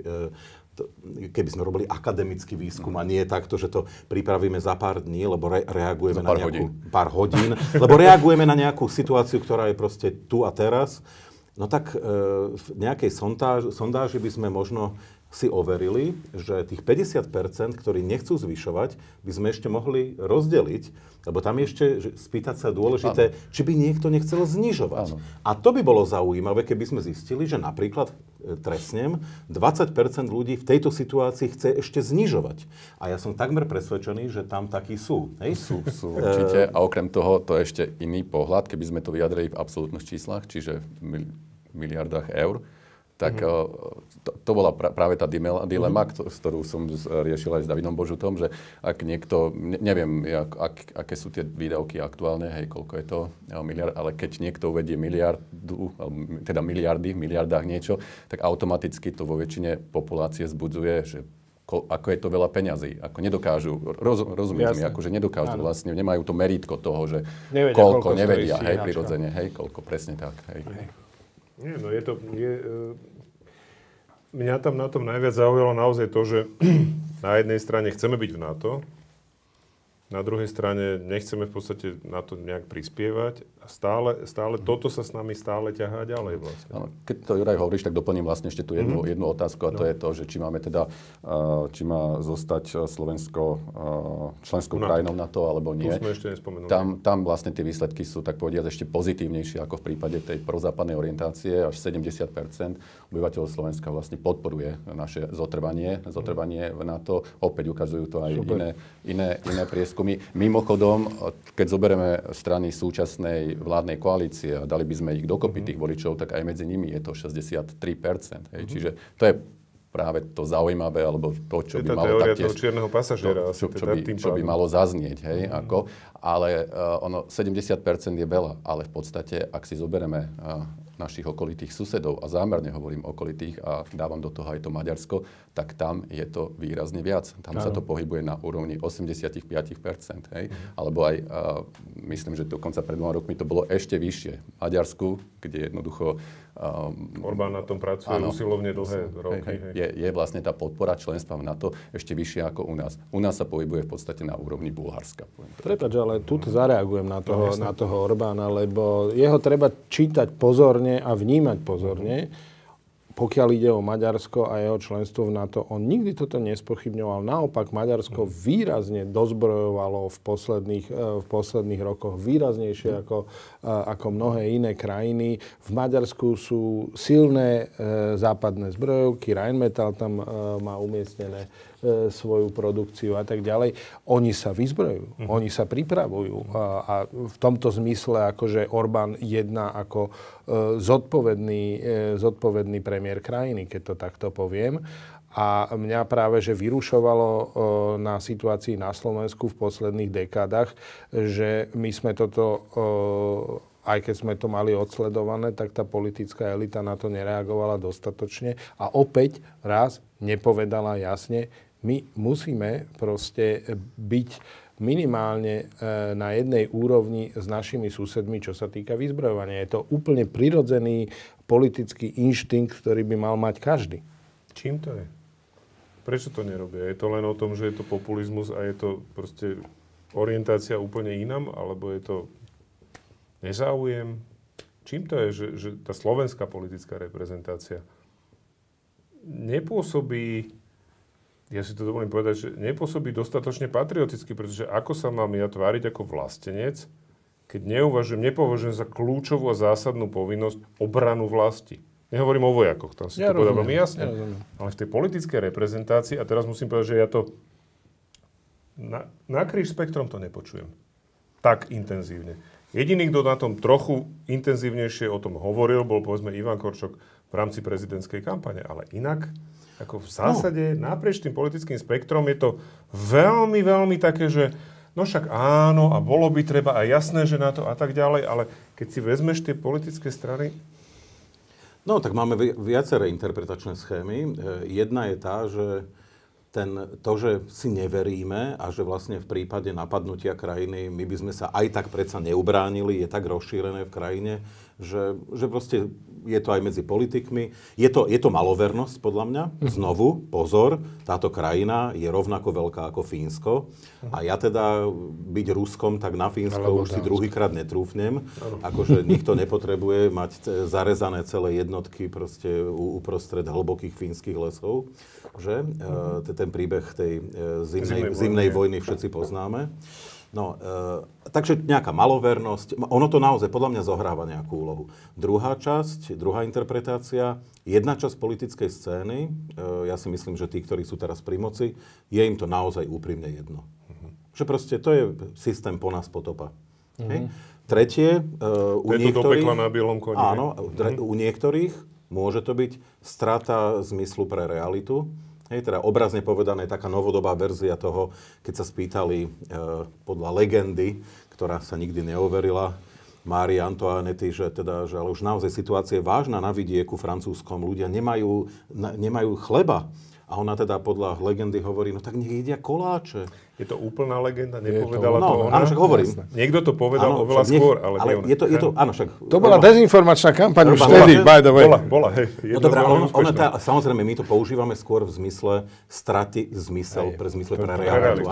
keby sme robili akademický výskum a nie takto, že to pripravíme za pár dní, lebo reagujeme na pár hodín, lebo reagujeme na nejakú situáciu, ktorá je proste tu a teraz, no tak v nejakej sondáži by sme možno si overili, že tých 50%, ktorí nechcú zvyšovať, by sme ešte mohli rozdeliť, lebo tam je ešte spýtať sa dôležité, či by niekto nechcel znižovať. Áno. A to by bolo zaujímavé, keby sme zistili, že napríklad, trestnem, 20% ľudí v tejto situácii chce ešte znižovať. A ja som takmer presvedčený, že tam takí sú. Hej? Sú určite. A okrem toho, to je ešte iný pohľad, keby sme to vyjadrili v absolútnych číslach, čiže v miliardách eur, tak to bola práve tá dilema, s ktorú som riešil aj s Davidom Božutom, že ak niekto, neviem, aké sú tie výdavky aktuálne, hej, koľko je to miliard, ale keď niekto uvedie miliardu, teda miliardy, v miliardách niečo, tak automaticky to vo väčšine populácie vzbudzuje, že ako je to veľa peňazí, ako nedokážu, rozumiete mi, akože nedokážu vlastne, nemajú to merítko toho, že koľko nevedia, hej, prirodzene, hej, koľko, presne tak, hej. Nie, no mňa tam na tom najviac zaujalo naozaj to, že na jednej strane chceme byť v NATO, na druhej strane nechceme v podstate na to nejak prispievať a stále toto sa s nami stále ťahá ďalej vlastne. Áno, keď to Juraj hovoríš, tak doplním vlastne ešte tú jednu otázku a to je to, že či máme teda, či má zostať Slovensko členskou krajinou NATO alebo nie. Tu sme ešte nespomenuli. Tam vlastne tie výsledky sú tak povediať ešte pozitívnejšie ako v prípade tej prozápadnej orientácie. Až 70% obyvateľov Slovenska vlastne podporuje naše zotrvanie v NATO. Opäť ukazujú to aj iné prieskumy. Mimochodom, keď zoberieme strany súčasnej vládnej koalície a dali by sme ich dokopy tých voličov, tak aj medzi nimi je to 63%. Hej. Čiže to je práve to zaujímavé, alebo to, čo by malo taktiež... toho čierneho pasažiera. Čo by malo zaznieť, hej, ako. Ale 70% je veľa, ale v podstate, ak si zoberieme našich okolitých susedov, a zámerne hovorím okolitých a dávam do toho aj to Maďarsko, tak tam je to výrazne viac. Tam sa to pohybuje na úrovni 85%. Hej? Alebo aj, myslím, že dokonca pred 2 rokmi to bolo ešte vyššie. V Maďarsku, kde jednoducho... Orbán na tom pracuje usilovne dlhé roky. Je vlastne tá podpora členstva v NATO ešte vyššia ako u nás. U nás sa pohybuje v podstate na úrovni Bulharska. Prepáč, ale tu zareagujem na toho Orbána, lebo jeho treba čítať pozorne a vnímať pozorne. Pokiaľ ide o Maďarsko a jeho členstvo v NATO, on nikdy toto nespochybňoval. Naopak, Maďarsko výrazne dozbrojovalo v posledných rokoch, výraznejšie ako mnohé iné krajiny. V Maďarsku sú silné západné zbrojovky, Rheinmetall tam má umiestnené svoju produkciu a tak ďalej. Oni sa vyzbrojujú, oni sa pripravujú a v tomto zmysle akože Orbán jedná ako zodpovedný premiér krajiny, keď to takto poviem. A mňa práve, že vyrušovalo na situácii na Slovensku v posledných dekádach, že my sme toto, aj keď sme to mali odsledované, tak tá politická elita na to nereagovala dostatočne a opäť raz nepovedala jasne, my musíme proste byť minimálne na jednej úrovni s našimi susedmi, čo sa týka vyzbrojovania. Je to úplne prirodzený politický inštinkt, ktorý by mal mať každý. Čím to je? Prečo to nerobia? Je to len o tom, že je to populizmus a je to proste orientácia úplne inám? Alebo je to nezáujem? Čím to je, že tá slovenská politická reprezentácia nepôsobí, ja si to dovolím povedať, že nepôsobí dostatočne patrioticky, pretože ako sa mám ja tváriť ako vlastenec, keď nepovažujem za kľúčovú a zásadnú povinnosť obranu vlasti. Nehovorím o vojakoch, tam si to povedal veľmi jasne. Ale v tej politickej reprezentácii, a teraz musím povedať, že ja to na kríž spektrom to nepočujem. Tak intenzívne. Jediný, kto na tom trochu intenzívnejšie o tom hovoril, bol povedzme Ivan Korčok v rámci prezidentskej kampane. Ale inak, ako v zásade, naprieč tým politickým spektrom je to veľmi, veľmi také, že no však áno, a bolo by treba, a jasné, že na to a tak ďalej, ale keď si vezmeš tie politické strany, No, tak máme viaceré interpretačné schémy. Jedna je tá, že to, že si neveríme a že vlastne v prípade napadnutia krajiny my by sme sa aj tak predsa neubránili, je tak rozšírené v krajine, že proste je to aj medzi politikmi. Je to malovernosť, podľa mňa. Znovu, pozor, táto krajina je rovnako veľká ako Fínsko. A ja teda byť Ruskom, tak na Fínsko už si druhýkrát netrúfnem. Akože nikto nepotrebuje mať zarezané celé jednotky proste uprostred hlbokých fínskych lesov. Že? Ten príbeh tej zimnej vojny všetci poznáme. No, takže nejaká malovernosť, ono to naozaj podľa mňa zohráva nejakú úlohu. Druhá interpretácia, jedna časť politickej scény, ja si myslím, že tí, ktorí sú teraz pri moci, je im to naozaj úprimne jedno. Že proste to je systém po nás potopa. Hej? Tretie, u niektorých... do pekla na bielom koni. Áno, u niektorých môže to byť strata zmyslu pre realitu. Hej, teda obrazne povedané, taká novodobá verzia toho, keď sa spýtali podľa legendy, ktorá sa nikdy neoverila, Márie Antoinety, že ale už naozaj situácia je vážna na vidieku francúzskom, ľudia nemajú chleba. A ona teda podľa legendy hovorí, no tak nech jedia koláče. Je to úplná legenda, nepovedala to ona? Áno, však hovorím. Niekto to povedal oveľa skôr, ale nie ona. Áno, však... To bola dezinformačná kampaň už vtedy, by the way. Bola, hej. No dobré, samozrejme, my to používame skôr v zmysle straty zmysel pre realitu.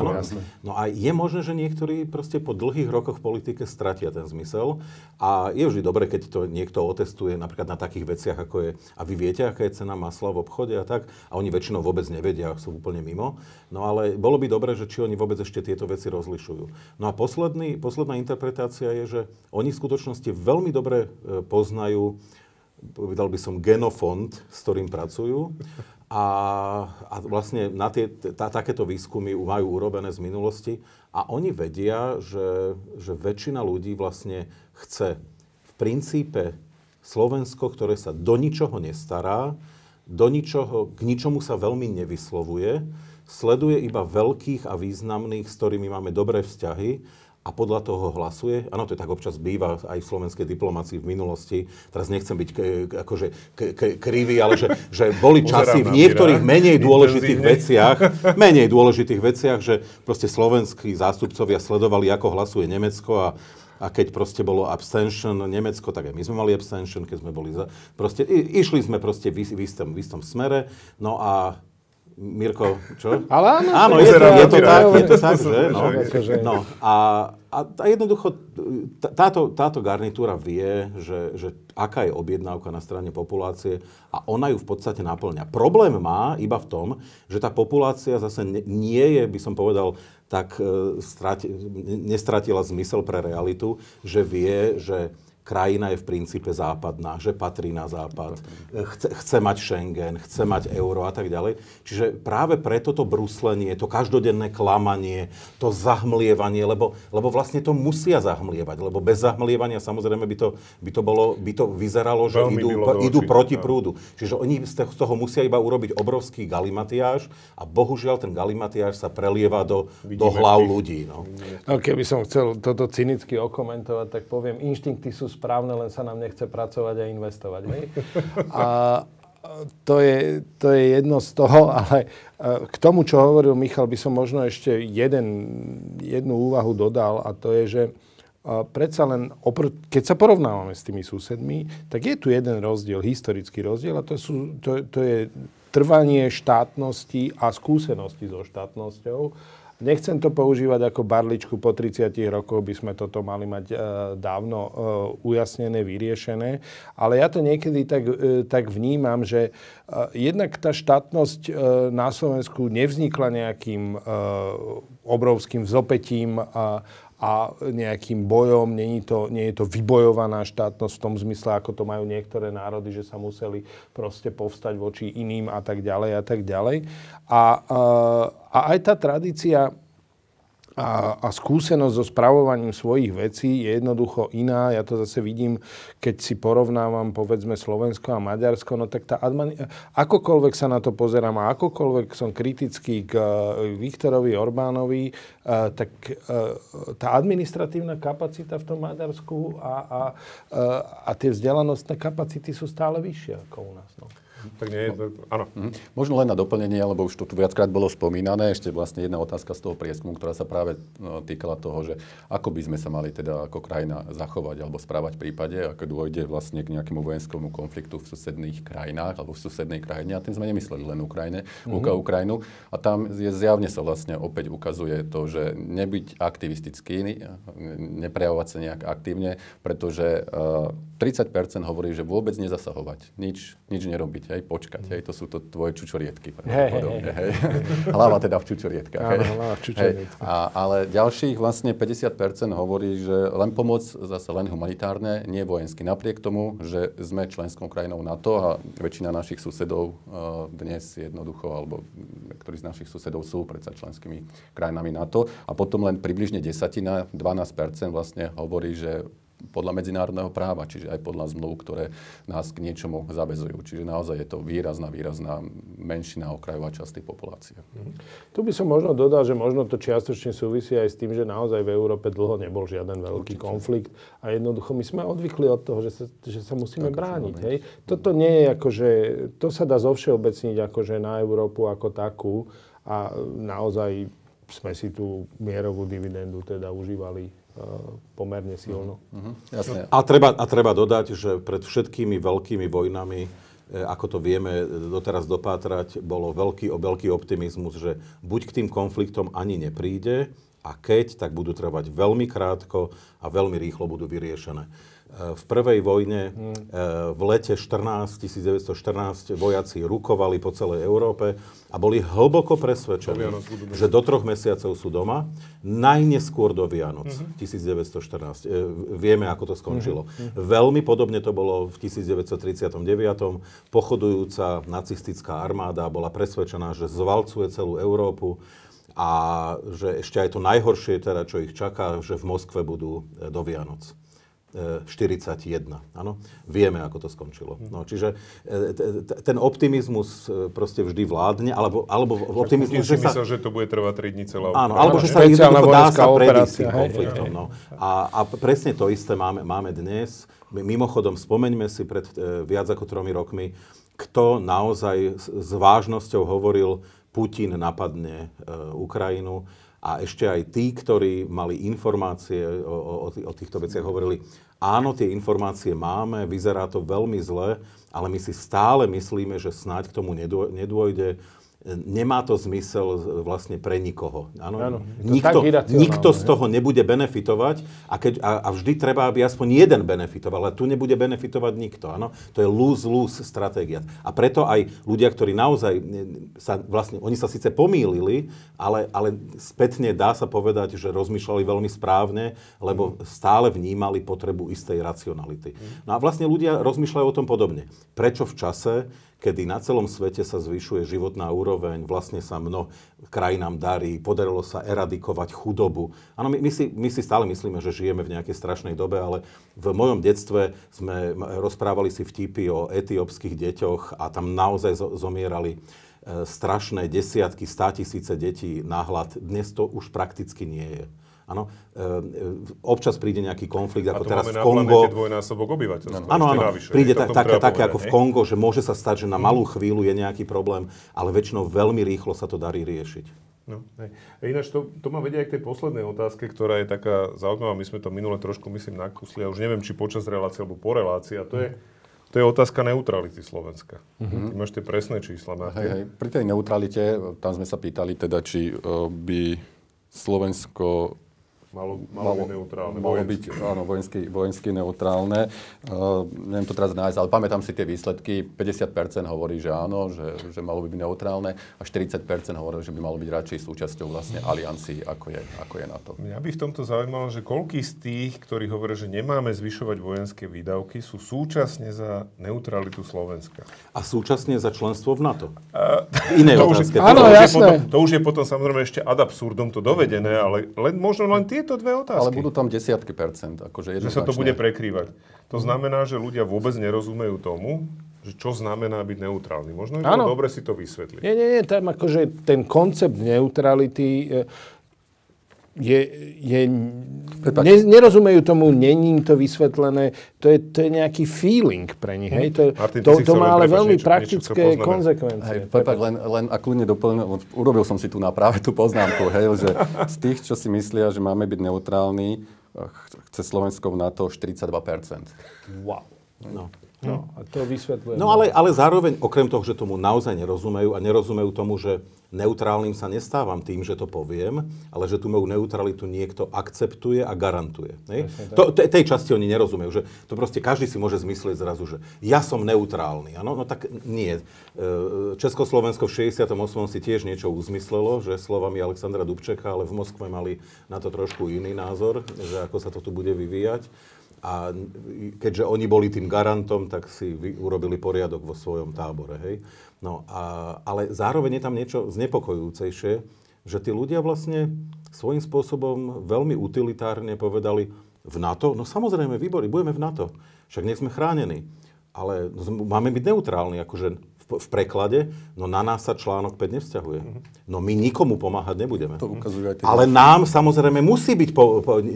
No a je možné, že niektorí proste po dlhých rokoch v politike stratia ten zmysel. A je vždy dobre, keď to niekto otestuje napríklad na takých veciach, ako je, a vy viete, aká je cena masla v obchode a tak, a oni väčšinou vôbec nevedia, sú úplne mimo. No ale bolo by dobre, že či oni vôbec ešte tieto veci rozlišujú. No a posledná interpretácia je, že oni v skutočnosti veľmi dobre poznajú, povedal by som, genofond, s ktorým pracujú. A vlastne na takéto výskumy majú urobené z minulosti. A oni vedia, že väčšina ľudí vlastne chce v princípe Slovensko, ktoré sa do ničoho nestará, k ničomu sa veľmi nevyslovuje, sleduje iba veľkých a významných, s ktorými máme dobré vzťahy a podľa toho hlasuje. Áno, to tak občas býva aj v slovenskej diplomácii v minulosti. Teraz nechcem byť krivý, ale že boli časy v niektorých menej dôležitých veciach, že proste slovenskí zástupcovia sledovali, ako hlasuje Nemecko a keď proste bolo abstention Nemecko, tak aj my sme mali abstention, keď sme boli proste išli sme proste v istom smere. No a Mirko, čo? Ale áno, je to tak, že? No. A jednoducho táto garnitúra vie, že aká je objednávka na strane populácie a ona ju v podstate naplňa. Problém má iba v tom, že tá populácia zase nie je, by som povedal, tak nestratila zmysel pre realitu, že vie, že krajina je v princípe západná, že patrí na západ, chce mať Schengen, chce mať euro a tak ďalej. Čiže práve preto to bruslenie, to každodenné klamanie, to zahmlievanie, lebo vlastne to musia zahmlievať, lebo bez zahmlievania samozrejme by to vyzeralo, že idú proti prúdu. Čiže oni z toho musia iba urobiť obrovský galimatiáž a bohužiaľ ten galimatiáž sa prelieva do hlav ľudí. No. Keby som chcel toto cynicky okomentovať, tak poviem, inštinkty sú správne, len sa nám nechce pracovať a investovať. Hej? A to je jedno z toho, ale k tomu, čo hovoril Michal, by som možno ešte jednu úvahu dodal, a to je, že predsa len, keď sa porovnávame s tými susedmi, tak je tu jeden rozdiel, historický rozdiel, a to je trvanie štátnosti a skúsenosti so štátnosťou. Nechcem to používať ako barličku, po 30 rokoch by sme toto mali mať dávno ujasnené, vyriešené, ale ja to niekedy tak vnímam, že jednak tá štátnosť na Slovensku nevznikla nejakým obrovským vzopätím a nejakým bojom, nie je to vybojovaná štátnosť v tom zmysle, ako to majú niektoré národy, že sa museli proste povstať voči iným a tak ďalej a tak ďalej. A aj tá tradícia a skúsenosť so spravovaním svojich vecí je jednoducho iná. Ja to zase vidím, keď si porovnávam, povedzme, Slovensko a Maďarsko, no tak akokoľvek sa na to pozerám a akokoľvek som kritický k Viktorovi Orbánovi, tak tá administratívna kapacita v tom Maďarsku a tie vzdelanostné kapacity sú stále vyššie ako u nás. No. Tak nie, áno. Možno len na doplnenie, lebo už to tu viackrát bolo spomínané, ešte vlastne jedna otázka z toho prieskumu, ktorá sa práve týkala toho, že ako by sme sa mali teda ako krajina zachovať alebo správať v prípade, ako dôjde vlastne k nejakému vojenskému konfliktu v susedných krajinách alebo v susednej krajine. A tým sme nemysleli len Ukrajinu. A tam zjavne sa vlastne opäť ukazuje to, že nebyť aktivistický, neprejavovať sa nejak aktívne, pretože 30% hovorí, že vôbec nezasahovať, nič nerobiť. Hej, počkať, hej, to sú to tvoje čučoriedky. Hej. Hlava teda v čučorietkách. Áno, hlava v čučorietkách. Ale ďalších vlastne 50% hovorí, že len pomoc, zase len humanitárne, nie vojensky. Napriek tomu, že sme členskou krajinou NATO a väčšina našich susedov dnes jednoducho, alebo niektorí z našich susedov sú predsa členskými krajinami NATO. A potom len približne 12% vlastne hovorí, že podľa medzinárodného práva, čiže aj podľa zmluv, ktoré nás k niečomu zaväzujú. Čiže naozaj je to výrazná menšina, okrajová časť tej populácie. Tu by som možno dodal, že možno to čiastočne súvisí aj s tým, že naozaj v Európe dlho nebol žiaden veľký konflikt a jednoducho my sme odvykli od toho, že sa musíme brániť. Hej. Toto nie je akože, to sa dá zovšeobecniť akože na Európu ako takú a naozaj sme si tú mierovú dividendu teda užívali pomerne silno. Jasne. A treba dodať, že pred všetkými veľkými vojnami, ako to vieme doteraz dopátrať, bolo veľký optimizmus, že buď k tým konfliktom ani nepríde, a keď, tak budú trvať veľmi krátko a veľmi rýchlo budú vyriešené. V prvej vojne v lete 1914 vojaci rukovali po celej Európe a boli hlboko presvedčení, že do 3 mesiacov sú doma, najneskôr do Vianoc 1914. Vieme, ako to skončilo. Veľmi podobne to bolo v 1939. Pochodujúca nacistická armáda bola presvedčená, že zvalcuje celú Európu a že ešte aj to najhoršie, teda, čo ich čaká, že v Moskve budú do Vianoc. 41. Áno? Vieme, ako to skončilo. No, čiže ten optimizmus proste vždy vládne, alebo optimizmus, že sa... myslel, že to bude trvať 3 dní celá. Áno, alebo že sa jednoducho dá sa predísť tým konfliktom. No. A presne to isté máme dnes. Mimochodom, spomeňme si pred viac ako 3 rokmi, kto naozaj s vážnosťou hovoril, Putin napadne Ukrajinu. A ešte aj tí, ktorí mali informácie o týchto veciach, hovorili, áno, tie informácie máme, vyzerá to veľmi zle, ale my si stále myslíme, že snáď k tomu nedôjde. Nemá to zmysel vlastne pre nikoho. Áno? Nikto z toho nebude benefitovať a vždy treba, aby aspoň jeden benefitoval, ale tu nebude benefitovať nikto. Áno? To je lose-lose stratégia. A preto aj ľudia, ktorí naozaj oni sa síce pomýlili, ale spätne dá sa povedať, že rozmýšľali veľmi správne, lebo stále vnímali potrebu istej racionality. No a vlastne ľudia rozmýšľajú o tom podobne. Prečo v čase, kedy na celom svete sa zvyšuje životná úroveň, vlastne sa krajinám darí, podarilo sa eradikovať chudobu. Áno, my si stále myslíme, že žijeme v nejakej strašnej dobe, ale v mojom detstve sme rozprávali si vtipy o etiópskych deťoch a tam naozaj zomierali strašné desiatky, 100 000 detí na hlad. Dnes to už prakticky nie je. Áno, občas príde nejaký konflikt, ako teraz v Kongo. A to máme na planete dvojnásobok obyvateľstva. Áno, príde také ako v Kongo, že môže sa stať, že na malú chvíľu je nejaký problém, ale väčšinou veľmi rýchlo sa to darí riešiť. No, ináč to ma vedia aj k tej poslednej otázke, ktorá je taká zaujímavá. My sme to minule trošku, myslím, nakúsli. Ja už neviem, či počas relácie alebo po relácii. A to je otázka neutrality Slovenska. Ty máš tie presné čísla. Pri tej neutralite, tam sme sa pýtali teda, či by Slovensko Malo byť neutrálne. Malo byť, áno, vojensky neutrálne. Neviem to teraz nájsť, ale pamätám si tie výsledky. 50% hovorí, že áno, že malo by byť neutrálne a 40% hovorí, že by malo byť radšej súčasťou vlastne aliancii, ako je NATO. Mňa by v tomto zaujímalo, že koľký z tých, ktorí hovoria, že nemáme zvyšovať vojenské výdavky, sú súčasne za neutralitu Slovenska. A súčasne za členstvo v NATO. Iné otázke. Áno, jasné. To už je potom samozrejme ešte ad absurdum to dovedené, ale možno len tieto dve otázky. Ale budú tam desiatky percent. Akože že sa to bude prekrývať. To znamená, že ľudia vôbec nerozumejú tomu, že čo znamená byť neutrálny. Možno je to dobre si to vysvetliť. Nie, tam akože ten koncept neutrality nerozumejú tomu, není im to vysvetlené, to je nejaký feeling pre nich. Hej? Martin, to má ale veľmi praktické konzekvencie. Len ak ľudne doplňujem, urobil som si tu práve tú poznámku, hej, že z tých, čo si myslia, že máme byť neutrálni, chce Slovensko v NATO 42%. Wow. No, a to vysvetľujem. No ale zároveň, okrem toho, že tomu naozaj nerozumejú a nerozumejú tomu, že neutrálnym sa nestávam tým, že to poviem, ale že tú moju neutralitu niekto akceptuje a garantuje. Tej časti oni nerozumejú, že to proste každý si môže zmyslieť zrazu, že ja som neutrálny. Ano? No tak nie. Československo v 68. si tiež niečo uzmyslelo, že slovami Alexandra Dubčeka, ale v Moskve mali na to trošku iný názor, že ako sa to tu bude vyvíjať. A keďže oni boli tým garantom, tak si urobili poriadok vo svojom tábore. Hej? No ale zároveň je tam niečo znepokojujúcejšie, že tí ľudia vlastne svojím spôsobom veľmi utilitárne povedali v NATO, no samozrejme, výbory, budeme v NATO, však nech sme chránení, ale máme byť neutrálni, akože v preklade, no na nás sa článok 5 nevzťahuje. No my nikomu pomáhať nebudeme. To ukazujú aj ale nám samozrejme musí byť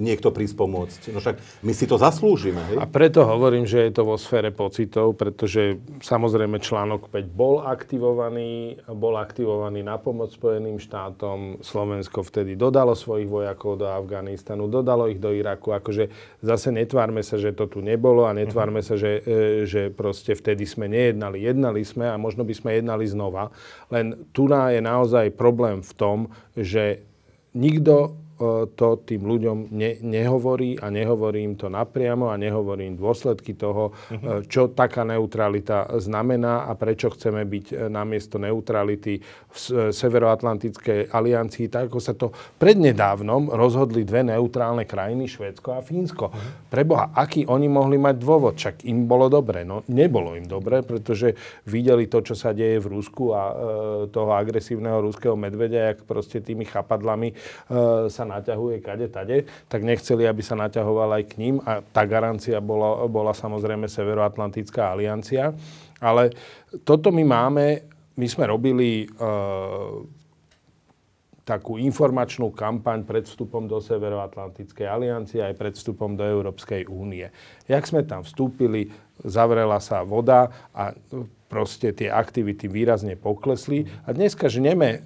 niekto prísť pomôcť. No však my si to zaslúžime. Hej? A preto hovorím, že je to vo sfére pocitov, pretože samozrejme článok 5 bol aktivovaný na pomoc Spojeným štátom. Slovensko vtedy dodalo svojich vojakov do Afganistanu, dodalo ich do Iraku. Akože zase netvárme sa, že to tu nebolo a netvárme sa, že proste vtedy sme nejednali. Jednali sme a možno by sme jednali znova. Len tu je naozaj problém v tom, že nikto to tým ľuďom nehovorí a nehovorí im to napriamo a nehovorí im dôsledky toho, čo taká neutralita znamená a prečo chceme byť namiesto neutrality v Severoatlantickej aliancii, tak ako sa to prednedávnom rozhodli dve neutrálne krajiny, Švédsko a Fínsko. Preboha, aký oni mohli mať dôvod? Však im bolo dobre. No nebolo im dobre, pretože videli to, čo sa deje v Rusku a toho agresívneho ruského medvedia, jak proste tými chapadlami sa naťahuje kade-tade, tak nechceli, aby sa naťahoval aj k ním a tá garancia bola samozrejme Severoatlantická aliancia. Ale toto my sme robili takú informačnú kampaň pred vstupom do Severoatlantickej aliancie aj pred vstupom do Európskej únie. Jak sme tam vstúpili, zavrela sa voda a proste tie aktivity výrazne poklesli. A dneska žneme,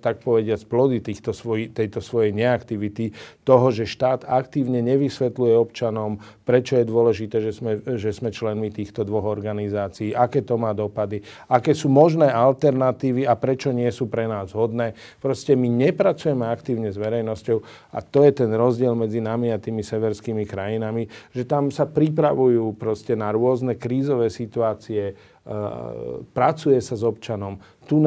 tak povediac, plody tejto svojej neaktivity, toho, že štát aktívne nevysvetľuje občanom, prečo je dôležité, že sme členmi týchto dvoch organizácií, aké to má dopady, aké sú možné alternatívy a prečo nie sú pre nás vhodné. Proste my nepracujeme aktívne s verejnosťou a to je ten rozdiel medzi nami a tými severskými krajinami, že tam sa pripravujú proste na rôzne krízové situácie, pracuje sa s občanom. Tu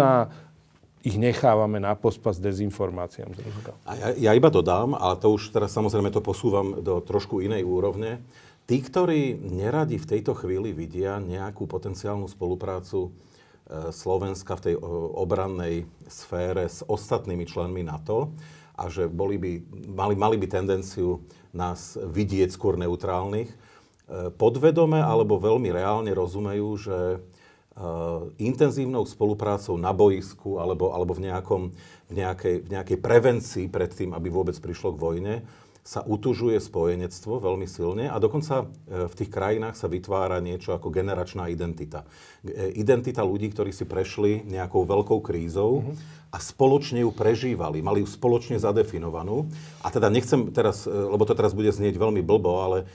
ich nechávame na pospas dezinformáciám. A ja iba dodám, ale to už teraz samozrejme to posúvam do trošku inej úrovne. Tí, ktorí neradi v tejto chvíli vidia nejakú potenciálnu spoluprácu Slovenska v tej obrannej sfére s ostatnými členmi NATO a že mali by tendenciu nás vidieť skôr neutrálnych, podvedome alebo veľmi reálne rozumejú, že intenzívnou spoluprácou na boisku alebo v nejakej prevencii pred tým, aby vôbec prišlo k vojne, sa utužuje spojenectvo veľmi silne a dokonca v tých krajinách sa vytvára niečo ako generačná identita. Identita ľudí, ktorí si prešli nejakou veľkou krízou a spoločne ju prežívali, mali ju spoločne zadefinovanú. A teda nechcem teraz, lebo to teraz bude znieť veľmi blbo, ale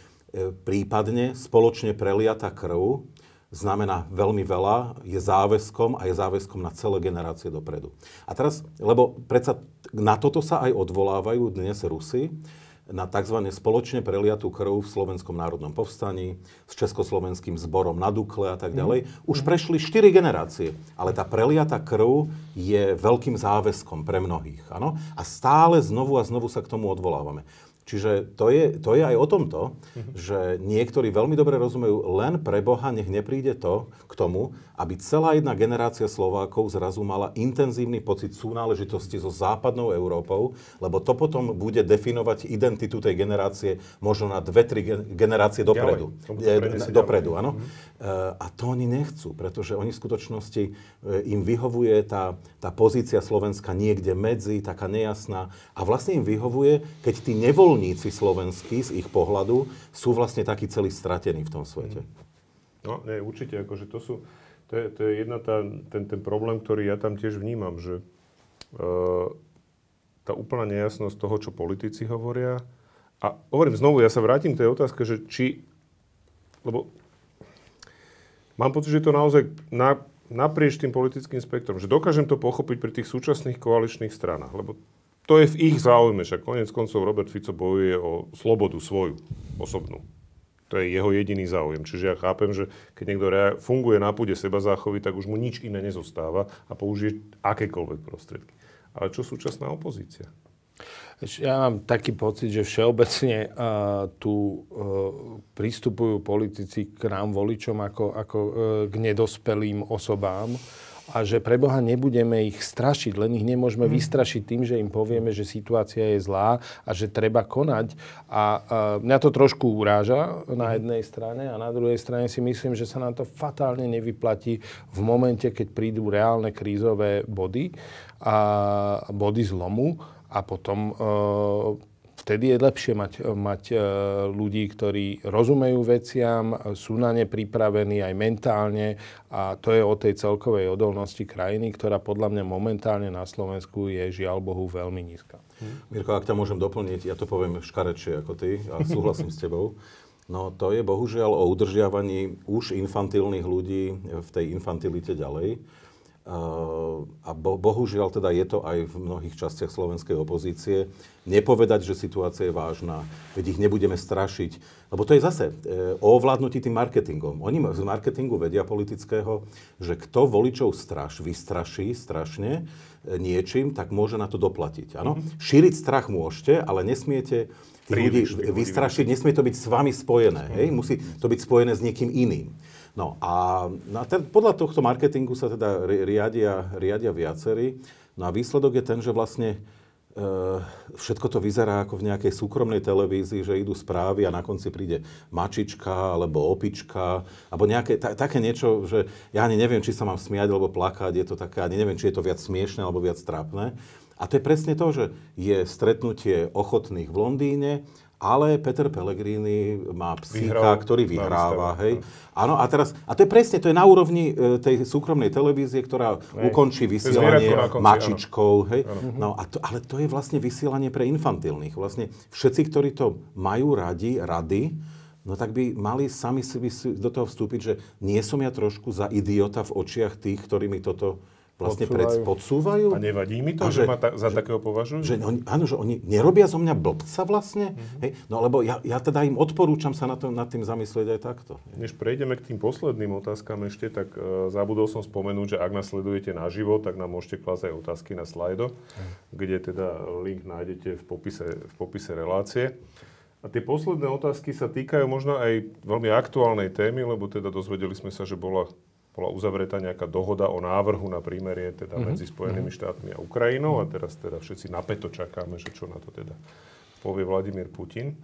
prípadne spoločne preliata krv znamená veľmi veľa, je záväzkom a je záväzkom na celé generácie dopredu. A teraz, lebo predsa na toto sa aj odvolávajú dnes Rusi, na tzv. Spoločne preliatú krv v Slovenskom národnom povstaní, s Československým zborom na Dukle a tak ďalej. Už prešli 4 generácie, ale tá preliatá krv je veľkým záväzkom pre mnohých. Áno? A stále znovu a znovu sa k tomu odvolávame. Čiže to je aj o tomto, že niektorí veľmi dobre rozumejú, len pre Boha nech nepríde to k tomu, aby celá jedna generácia Slovákov zrazu mala intenzívny pocit súnáležitosti so západnou Európou, lebo to potom bude definovať identitu tej generácie možno na 2-3 generácie dopredu. Dopredu, áno. A to oni nechcú, pretože oni v skutočnosti im vyhovuje tá pozícia Slovenska niekde medzi, taká nejasná. A vlastne im vyhovuje, keď tí nevoľníci slovenskí z ich pohľadu sú vlastne takí celí stratení v tom svete. No, nie, určite, akože to je jedna ten problém, ktorý ja tam tiež vnímam, že tá úplná nejasnosť toho, čo politici hovoria. A hovorím znovu, ja sa vrátim k tej otázke, že lebo mám pocit, že to naozaj naprieč tým politickým spektrom, že dokážem to pochopiť pri tých súčasných koaličných stranách, lebo to je v ich záujme, však koniec koncov Robert Fico bojuje o slobodu svoju, osobnú. To je jeho jediný záujem. Čiže ja chápem, že keď niekto funguje na púde sebazáchovy, tak už mu nič iné nezostáva a použije akékoľvek prostriedky. Ale čo súčasná opozícia? Ja mám taký pocit, že všeobecne tu pristupujú politici k nám voličom ako k nedospelým osobám a že pre Boha nebudeme ich strašiť, len ich nemôžeme vystrašiť tým, že im povieme, že situácia je zlá a že treba konať. A mňa to trošku uráža na jednej strane a na druhej strane si myslím, že sa nám to fatálne nevyplatí v momente, keď prídu reálne krízové body a body zlomu a potom vtedy je lepšie mať ľudí, ktorí rozumejú veciam, sú na ne pripravení aj mentálne a to je o tej celkovej odolnosti krajiny, ktorá podľa mňa momentálne na Slovensku je žiaľ Bohu veľmi nízka. Mirko, ak ťa môžem doplniť, ja to poviem škarečšie ako ty a súhlasím s tebou. No to je bohužiaľ o udržiavaní už infantilných ľudí v tej infantilite ďalej. A bohužiaľ teda je to aj v mnohých častiach slovenskej opozície. Nepovedať, že situácia je vážna, veď ich nebudeme strašiť. Lebo to je zase o ovládnutí tým marketingom. Oni z marketingu vedia politického, že kto voličov vystraší strašne niečím, tak môže na to doplatiť. Áno? Šíriť strach môžete, ale nesmiete tých ľudí vystrašiť, nesmie to byť s vami spojené. Hej? Musí to byť spojené s niekým iným. No a podľa tohto marketingu sa teda riadia viacerí. No a výsledok je ten, že vlastne všetko to vyzerá ako v nejakej súkromnej televízii, že idú správy a na konci príde mačička alebo opička, alebo nejaké také niečo, že ja ani neviem, či sa mám smiať alebo plakať, je to také, ani neviem, či je to viac smiešné alebo viac trápne. A to je presne to, že je stretnutie ochotných v Londýne, ale Peter Pellegrini má psíka, ktorý vyhráva. Hej. Áno, a to je presne, to je na úrovni tej súkromnej televízie, ktorá ukončí vysielanie mačičkou. Hej. No, ale to je vlastne vysielanie pre infantilných. Vlastne všetci, ktorí to majú radi, no tak by mali sami si do toho vstúpiť, že nie som ja trošku za idiota v očiach tých, ktorí mi toto vlastne podsúvajú. A nevadí mi to, že ma za takého považujú? Áno, že oni nerobia zo mňa blbca vlastne. Hej? No lebo ja teda im odporúčam sa nad tým zamyslieť aj takto. Než prejdeme k tým posledným otázkam ešte, tak zabudol som spomenúť, že ak nás sledujete naživo, tak nám môžete klásť aj otázky na slajdo, kde teda link nájdete v popise relácie. A tie posledné otázky sa týkajú možno aj veľmi aktuálnej témy, lebo teda dozvedeli sme sa, že bola uzavretá nejaká dohoda o návrhu na prímerie teda medzi Spojenými štátmi a Ukrajinou a teraz teda všetci napäto čakáme, že čo na to teda povie Vladimír Putin.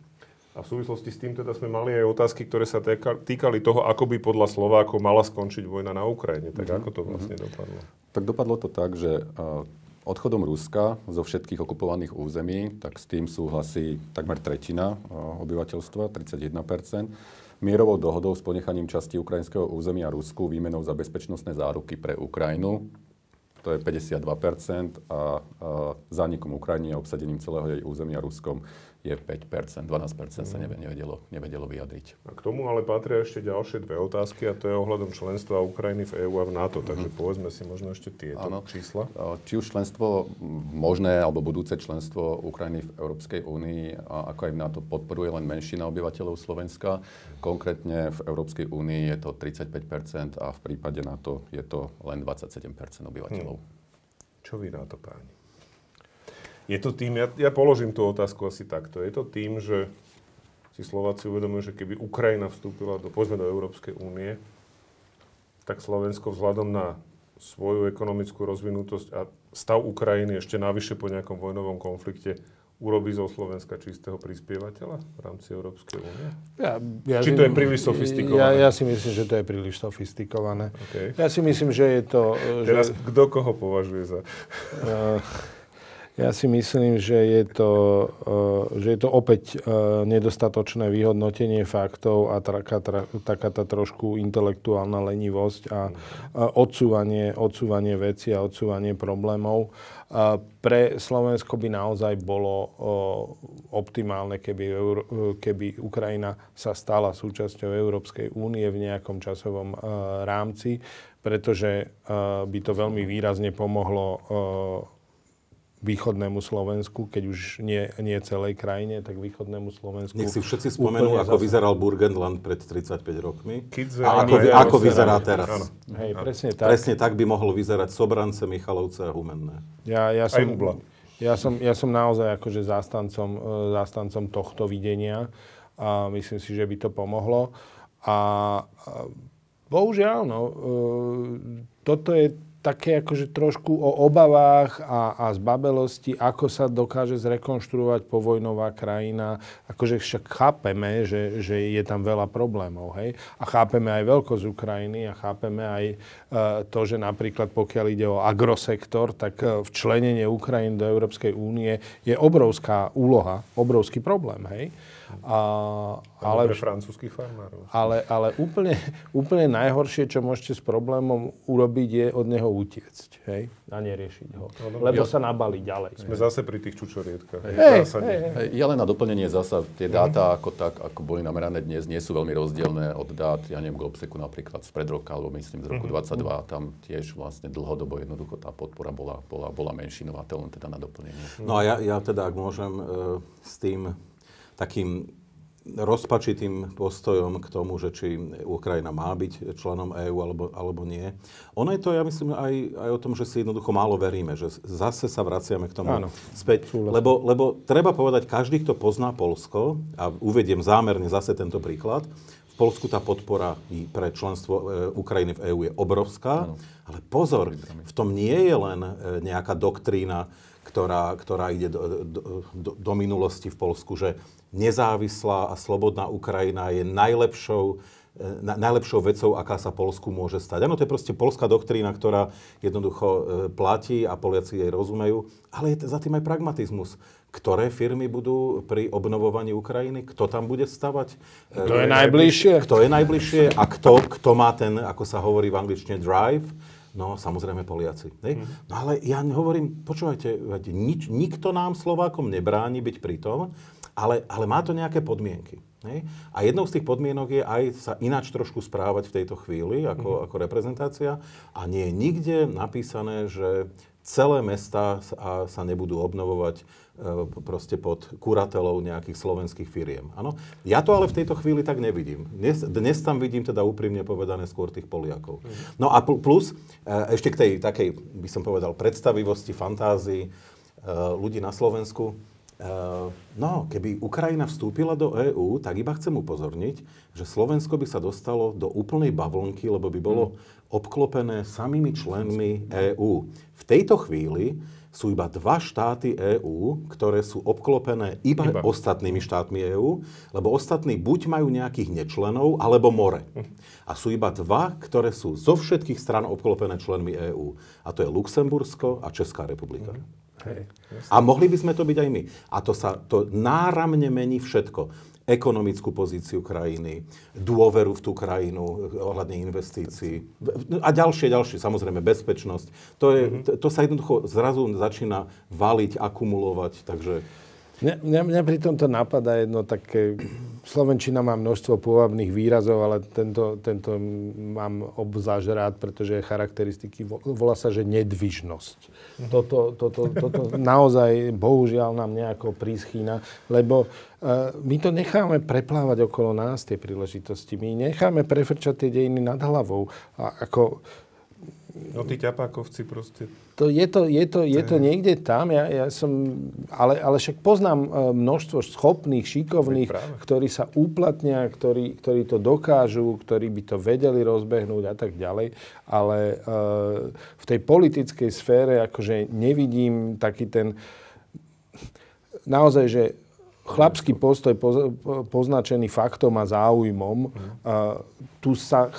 A v súvislosti s tým teda sme mali aj otázky, ktoré sa týkali toho, ako by podľa Slovákov mala skončiť vojna na Ukrajine. Tak ako to vlastne dopadlo? Tak dopadlo to tak, že odchodom Ruska zo všetkých okupovaných území, tak s tým súhlasí takmer tretina obyvateľstva, 31%. Mierovou dohodou s ponechaním časti ukrajinského územia Rusku výmenou za bezpečnostné záruky pre Ukrajinu, to je 52%, a zánikom Ukrajiny a obsadením celého jej územia Ruskom je 5%, 12% sa nevedelo vyjadriť. A k tomu ale patria ešte ďalšie dve otázky a to je ohľadom členstva Ukrajiny v EÚ a v NATO. Takže povedzme si možno ešte tieto čísla. Či už členstvo, možné alebo budúce členstvo Ukrajiny v Európskej únii, ako aj v NATO, podporuje len menšina obyvateľov Slovenska. Konkrétne v Európskej únii je to 35% a v prípade NATO je to len 27% obyvateľov. Čo vy na to, páni? Je to tým, ja položím tú otázku asi takto, je to tým, že si Slováci uvedomujú, že keby Ukrajina vstúpila povedzme do Európskej únie, tak Slovensko vzhľadom na svoju ekonomickú rozvinutosť a stav Ukrajiny ešte navyše po nejakom vojnovom konflikte urobí zo Slovenska čistého prispievateľa v rámci Európskej únie? Či to je príliš sofistikované? Ja si myslím, že to je príliš sofistikované. Okay. Ja si myslím, že je to... Teraz kto koho považuje za... Ja si myslím, že je to opäť nedostatočné vyhodnotenie faktov a taká tá trošku intelektuálna lenivosť a odsúvanie vecí a odsúvanie problémov. Pre Slovensko by naozaj bolo optimálne, keby Ukrajina sa stala súčasťou Európskej únie v nejakom časovom rámci, pretože by to veľmi výrazne pomohlo východnému Slovensku, keď už nie celej krajine, tak východnému Slovensku. Nech si všetci spomenú, ako vyzeral Burgenland pred 35 rokmi. A ako vyzerá teraz. Áno. Hej, presne tak. Presne tak by mohol vyzerať Sobrance, Michalovce a Humenné. Ja som naozaj akože zástancom tohto videnia a myslím si, že by to pomohlo. A bohužiaľ, toto je také akože trošku o obavách a zbabelosti, ako sa dokáže zrekonštruovať povojnová krajina. Akože však chápeme, že je tam veľa problémov, hej? A chápeme aj veľkosť Ukrajiny a chápeme aj to, že napríklad pokiaľ ide o agrosektor, tak včlenenie Ukrajiny do Európskej únie je obrovská úloha, obrovský problém, hej? Ale pre francúzskych farmárov. Ale úplne najhoršie, čo môžete s problémom urobiť, je od neho utiecť, hej? A neriešiť ho. Lebo sa nabalí ďalej. Sme zase pri tých čučorietkach. Ja len na doplnenie zasa, tie dáta ako boli namerané dnes, nie sú veľmi rozdielne od dát, Globseku napríklad z predroka, alebo myslím z roku 22, tam tiež vlastne dlhodobo jednoducho tá podpora bola menšinová, to len teda na doplnenie. No a ja teda, ak môžem, s tým takým rozpačitým postojom k tomu, že či Ukrajina má byť členom EÚ alebo nie. Ono je to, ja myslím, aj o tom, že si jednoducho málo veríme, že zase sa vraciame k tomu späť. Lebo treba povedať, každý, kto pozná Poľsko, a uvediem zámerne zase tento príklad, v Poľsku tá podpora pre členstvo Ukrajiny v EÚ je obrovská, ale pozor, v tom nie je len nejaká doktrína, ktorá ide do minulosti v Poľsku, že nezávislá a slobodná Ukrajina je najlepšou vecou, aká sa Poľsku môže stať. Áno, to je proste poľská doktrína, ktorá jednoducho platí a Poliaci jej rozumejú, ale je za tým aj pragmatizmus. Ktoré firmy budú pri obnovovaní Ukrajiny? Kto tam bude stavať? Kto je najbližšie? Kto je najbližšie a kto má ten, ako sa hovorí v angličtine, drive? No, samozrejme Poliaci. No ale ja hovorím, počúvajte, nikto nám Slovákom nebráni byť pri tom, ale má to nejaké podmienky. A jednou z tých podmienok je aj sa ináč trošku správať v tejto chvíli, ako reprezentácia. A nie je nikde napísané, že celé mestá sa nebudú obnovovať proste pod kuratelou nejakých slovenských firiem. Áno? Ja to ale v tejto chvíli tak nevidím. Dnes tam vidím teda úprimne povedané skôr tých Poliakov. No a plus, ešte k tej takej, by som povedal, predstavivosti, fantázii ľudí na Slovensku. Keby Ukrajina vstúpila do EÚ, tak iba chcem upozorniť, že Slovensko by sa dostalo do úplnej bavlnky, lebo by bolo obklopené samými členmi EÚ. V tejto chvíli sú iba 2 štáty EÚ, ktoré sú obklopené iba ostatnými štátmi EÚ, lebo ostatní buď majú nejakých nečlenov, alebo more. A sú iba 2, ktoré sú zo všetkých strán obklopené členmi EÚ. A to je Luxembursko a Česká republika. A mohli by sme to byť aj my. A to náramne mení všetko. Ekonomickú pozíciu krajiny, dôveru v tú krajinu ohľadne investícií a ďalšie, samozrejme bezpečnosť. To sa jednoducho zrazu začína valiť, akumulovať, takže... Mňa pri tomto napadá jedno také... Slovenčina má množstvo pôvabných výrazov, ale tento mám obzvlášť rád, pretože je charakteristiky, volá sa, že nedvižnosť. Toto naozaj, bohužiaľ, nám nejako prischýna, lebo my to necháme preplávať okolo nás, tie príležitosti. My necháme prefrčať tie dejiny nad hlavou. No tí ťapákovci proste... Je to niekde tam, ale však poznám množstvo schopných, šikovných, ktorí sa uplatnia, ktorí to dokážu, ktorí by to vedeli rozbehnúť a tak ďalej. Ale v tej politickej sfére akože nevidím taký ten... Naozaj, že chlapský postoj poznačený faktom a záujmom. Tu sa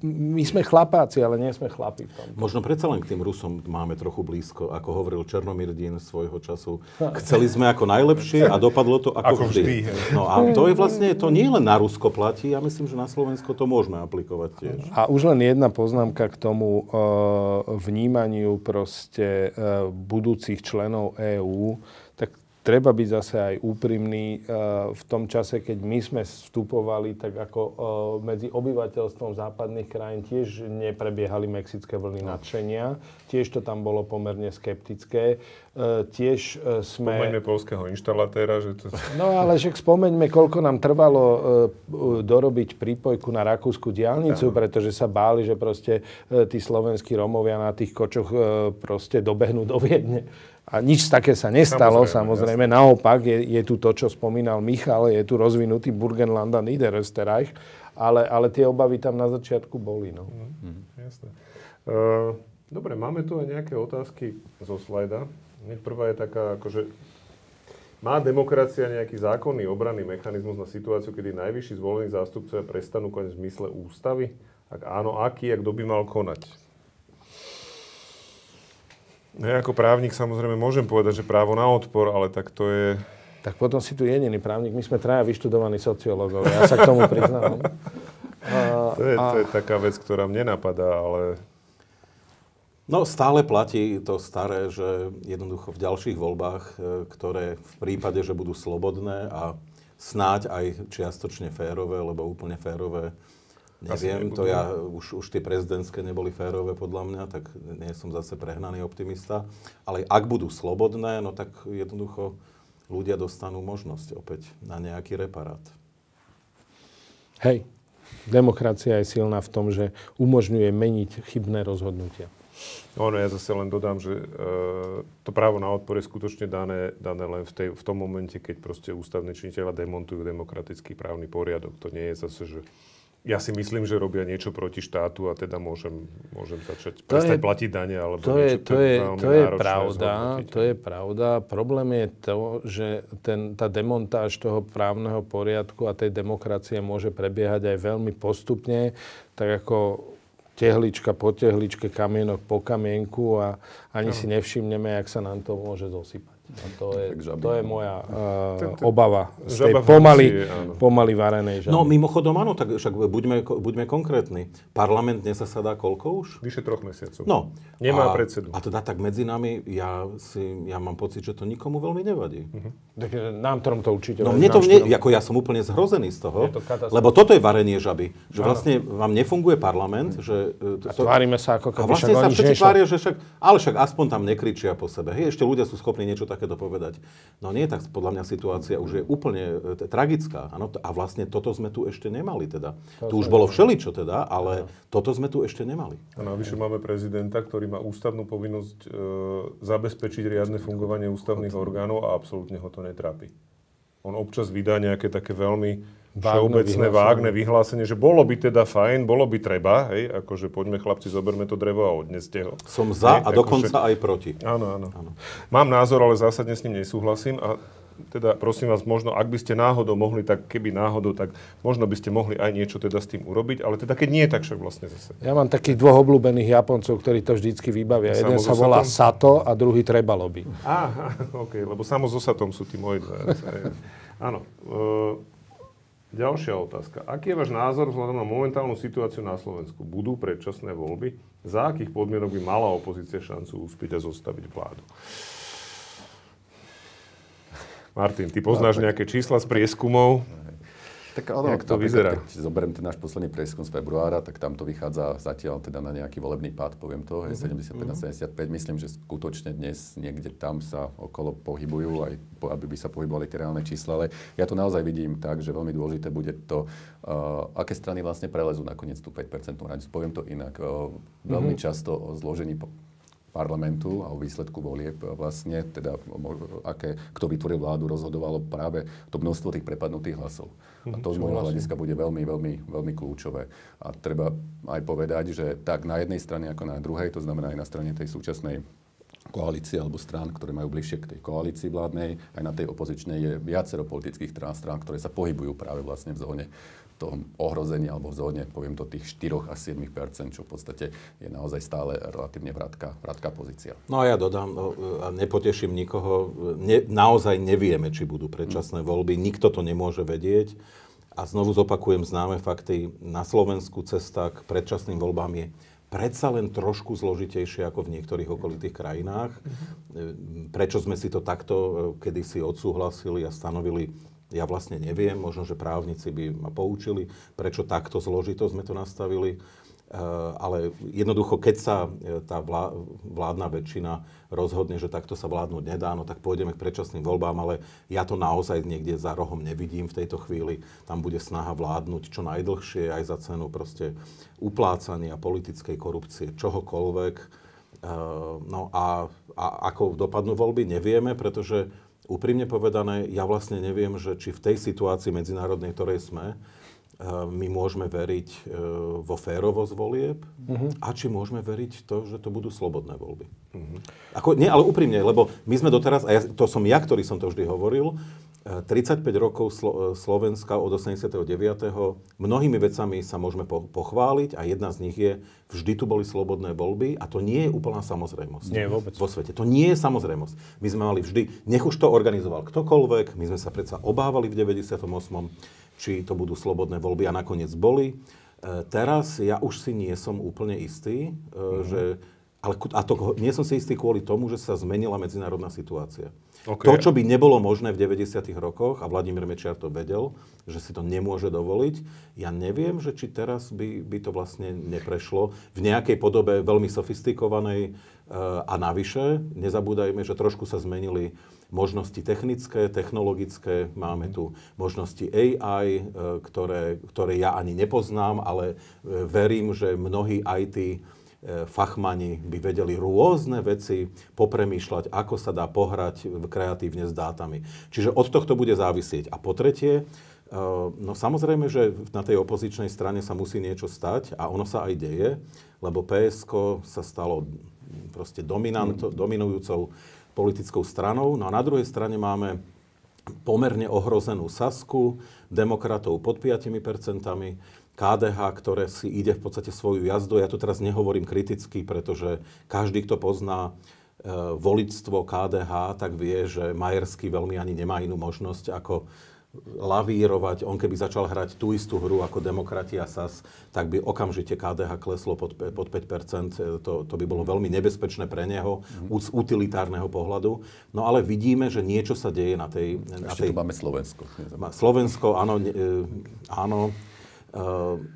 my sme chlapáci, ale nie sme chlapi v tom. Možno predsa len k tým Rusom máme trochu blízko, ako hovoril Černomyrdin svojho času. Chceli sme ako najlepšie a dopadlo to ako vždy. No a to je vlastne, to nie len na Rusko platí, ja myslím, že na Slovensko to môžeme aplikovať tiež. A už len jedna poznámka k tomu vnímaniu proste budúcich členov EÚ. Treba byť zase aj úprimný. V tom čase, keď my sme vstupovali, tak ako medzi obyvateľstvom západných krajín tiež neprebiehali mexické vlny nadšenia. Tiež to tam bolo pomerne skeptické. Tiež sme... Spomeňme poľského inštalatéra, že to... No ale však spomeňme, koľko nám trvalo dorobiť prípojku na rakúsku diaľnicu, pretože sa báli, že proste tí slovenskí Rómovia na tých kočoch proste dobehnú do Viedne. A nič také sa nestalo, samozrejme. Naopak, je tu to, čo spomínal Michal, je tu rozvinutý Burgenland a Niederösterreich, ale tie obavy tam na začiatku boli. No. Jasné. Dobre, máme tu aj nejaké otázky zo slajda. Prvá je taká, akože má demokracia nejaký zákonný obranný mechanizmus na situáciu, kedy najvyšší zvolení zástupcovia prestanú konať v zmysle ústavy? Ak áno, aký a kto by mal konať? Ja ako právnik samozrejme môžem povedať, že právo na odpor, ale tak to je... Tak potom si tu jediný právnik. My sme traja vyštudovaní sociológovia. Ja sa k tomu priznám. To je taká vec, ktorá mne napadá, ale... No stále platí to staré, že jednoducho v ďalších voľbách, ktoré v prípade, že budú slobodné a snáď aj čiastočne férové, lebo úplne férové neviem, to ja, už tie prezidentské neboli férové podľa mňa, tak nie som zase prehnaný optimista. Ale ak budú slobodné, no tak jednoducho ľudia dostanú možnosť opäť na nejaký reparát. Hej, demokracia je silná v tom, že umožňuje meniť chybné rozhodnutia. No, ja zase len dodám, že to právo na odpor je skutočne dané len v tom momente, keď proste ústavní činitelia demontujú demokratický právny poriadok. To nie je zase, že ja si myslím, že robia niečo proti štátu a teda môžem začať prestať platiť dane alebo niečo. To je pravda. To je pravda. Problém je to, že tá demontáž toho právneho poriadku a tej demokracie môže prebiehať aj veľmi postupne, tak ako tehlička po tehličke, kamienok po kamienku a ani si nevšimneme, jak sa nám to môže zosypať. A to je moja obava z tej pomaly varenej žaby. No mimochodom áno, tak však buďme konkrétni. Parlament nezasadá koľko už? Vyše 3 mesiacov. No. Nemá predsedu. A teda tak medzi nami, ja mám pocit, že to nikomu veľmi nevadí. Tak nám to určite... No mne to ako ja som úplne zhrozený z toho, lebo toto je varenie žaby. Že vlastne vám nefunguje parlament, že... A tvárime sa ako keby však sa všetci tvária, že však aspoň tam nekričia po sebe. Hej, ešte ľudia sú schopní niečo takéto povedať. No nie, tak podľa mňa situácia už je úplne tragická. Ano, a vlastne toto sme tu ešte nemali teda. Tu už bolo všeličo teda, ale toto sme tu ešte nemali. A navyše máme prezidenta, ktorý má ústavnú povinnosť zabezpečiť riadne fungovanie ústavných orgánov a absolútne ho to netrápi. On občas vydá nejaké také veľmi všeobecné, vágne vyhlásenie, že bolo by teda fajn, bolo by treba, hej, akože poďme chlapci, zoberme to drevo a odneste ho. Som za a dokonca aj proti. Áno. Mám názor, ale zásadne s ním nesúhlasím a teda prosím vás, možno, ak by ste náhodou mohli, tak keby náhodou, tak možno by ste mohli aj niečo teda s tým urobiť, ale teda keď nie, tak však vlastne zase. Ja mám takých 2 obľúbených Japoncov, ktorí to vždycky vybavia. Jeden sa volá Sato a druhý Trebalo by. Aha, okej, lebo samo so Satom sú tí moji dve. Áno. Ďalšia otázka. Aký je váš názor vzhľadom na momentálnu situáciu na Slovensku? Budú predčasné voľby? Za akých podmienok by mala opozícia šancu uspieť a zostaviť vládu? Martin, ty poznáš nejaké čísla z prieskumov? Tak ono, jak to vyzerá? Keď zoberiem ten náš posledný prieskum z februára, tak tam to vychádza zatiaľ teda na nejaký volebný pád, poviem to, 75 na 75. Myslím, že skutočne dnes niekde tam sa okolo pohybujú, aj aby by sa pohybovali tie reálne čísla, ale ja to naozaj vidím tak, že veľmi dôležité bude to, aké strany vlastne prelezú nakoniec tú 5% hranicu. Poviem to inak. Veľmi často o zložení parlamentu a o výsledku volieb vlastne, teda kto vytvoril vládu, rozhodovalo práve to množstvo tých prepadnutých hlasov. A to z môjho hľadiska bude veľmi, veľmi, veľmi kľúčové. A treba aj povedať, že tak na jednej strane ako na druhej, to znamená aj na strane tej súčasnej koalície alebo strán, ktoré majú bližšie k tej koalícii vládnej, aj na tej opozičnej je viacero politických strán, ktoré sa pohybujú práve vlastne v zóne toho ohrozenia alebo v zóne, poviem to, tých 4 až 7%, čo v podstate je naozaj stále relatívne vratká pozícia. No a ja dodám, a nepoteším nikoho, naozaj nevieme, či budú predčasné voľby, nikto to nemôže vedieť. A znovu zopakujem známe fakty, na Slovensku cesta k predčasným voľbám je predsa len trošku zložitejšie ako v niektorých okolitých krajinách. Prečo sme si to takto kedysi odsúhlasili a stanovili, ja vlastne neviem, možno, že právnici by ma poučili, prečo takto zložito sme to nastavili. Ale jednoducho, keď sa tá vládna väčšina rozhodne, že takto sa vládnuť nedá, no tak pôjdeme k predčasným voľbám, ale ja to naozaj niekde za rohom nevidím v tejto chvíli. Tam bude snaha vládnuť čo najdlhšie, aj za cenu proste uplácania, politickej korupcie, čohokoľvek. No a ako dopadnú voľby, nevieme, pretože úprimne povedané, ja vlastne neviem, že či v tej situácii medzinárodnej, ktorej sme, my môžeme veriť vo férovosť volieb a či môžeme veriť to, že to budú slobodné voľby. Nie, ale úprimne, lebo my sme doteraz, a to som ja, ktorý som to vždy hovoril, 35 rokov Slovenska od 89. Mnohými vecami sa môžeme pochváliť a jedna z nich je, vždy tu boli slobodné voľby a to nie je úplná samozrejmosť. Nie, vôbec. Vo svete. To nie je samozrejmosť. My sme mali vždy, nech už to organizoval ktokoľvek, my sme sa predsa obávali v 98. či to budú slobodné voľby a nakoniec boli. Teraz ja už si nie som úplne istý, nie som si istý kvôli tomu, že sa zmenila medzinárodná situácia. Okay. To, čo by nebolo možné v 90. rokoch, a Vladimír Mečiar to vedel, že si to nemôže dovoliť, ja neviem, že či teraz by to vlastne neprešlo v nejakej podobe veľmi sofistikovanej a navyše, nezabúdajme, že trošku sa zmenili možnosti technické, technologické, máme tu možnosti AI, ktoré ja ani nepoznám, ale verím, že mnohí IT fachmani by vedeli rôzne veci popremýšľať, ako sa dá pohrať kreatívne s dátami. Čiže od tohto bude závisieť. A po tretie, no samozrejme, že na tej opozičnej strane sa musí niečo stať a ono sa aj deje, lebo PSK sa stalo proste dominujúcou politickou stranou. No a na druhej strane máme pomerne ohrozenú Sasku, demokratov pod 5%, KDH, ktoré si ide v podstate svoju jazdu. Ja to teraz nehovorím kriticky, pretože každý, kto pozná voličstvo KDH, tak vie, že Majerský veľmi ani nemá inú možnosť, ako lavírovať. On keby začal hrať tú istú hru ako demokrati a SAS, tak by okamžite KDH kleslo pod 5%. To by bolo veľmi nebezpečné pre neho z utilitárneho pohľadu. No ale vidíme, že niečo sa deje na tej... Ešte tu máme Slovensko. Slovensko, áno. Áno.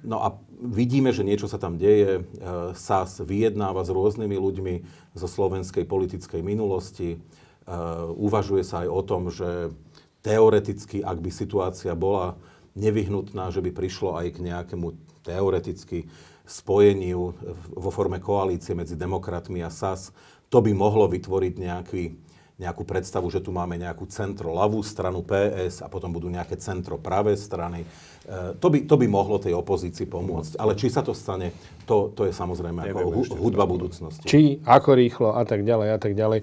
No a vidíme, že niečo sa tam deje. SAS vyjednáva s rôznymi ľuďmi zo slovenskej politickej minulosti. Uvažuje sa aj o tom, že teoreticky, ak by situácia bola nevyhnutná, že by prišlo aj k nejakému teoreticky spojeniu vo forme koalície medzi demokratmi a SAS, to by mohlo vytvoriť nejakú predstavu, že tu máme nejakú centro-ľavú stranu PS a potom budú nejaké centro-pravé strany. To by mohlo tej opozícii pomôcť. Ale či sa to stane, to je samozrejme ako hudba budúcnosti. Či, ako rýchlo a tak ďalej a tak ďalej.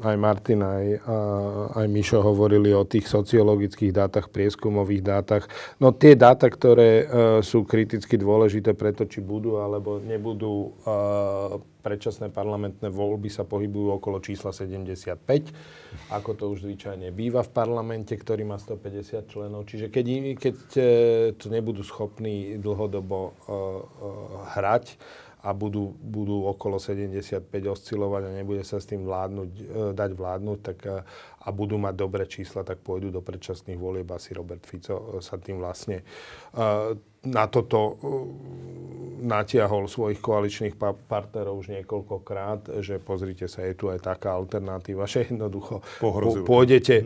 Aj Martin, aj Mišo hovorili o tých sociologických dátach, prieskumových dátach. No tie dáta, ktoré sú kriticky dôležité pre to, či budú alebo nebudú predčasné parlamentné voľby, sa pohybujú okolo čísla 75, ako to už zvyčajne býva v parlamente, ktorý má 150 členov. Čiže keď to nebudú schopní dlhodobo hrať a budú okolo 75 oscilovať a nebude sa s tým dať vládnuť, tak a budú mať dobré čísla, tak pôjdu do predčasných volieb. Asi Robert Fico sa tým vlastne na toto natiahol svojich koaličných partnerov už niekoľkokrát, že pozrite sa, je tu aj taká alternatíva, že jednoducho pôjdete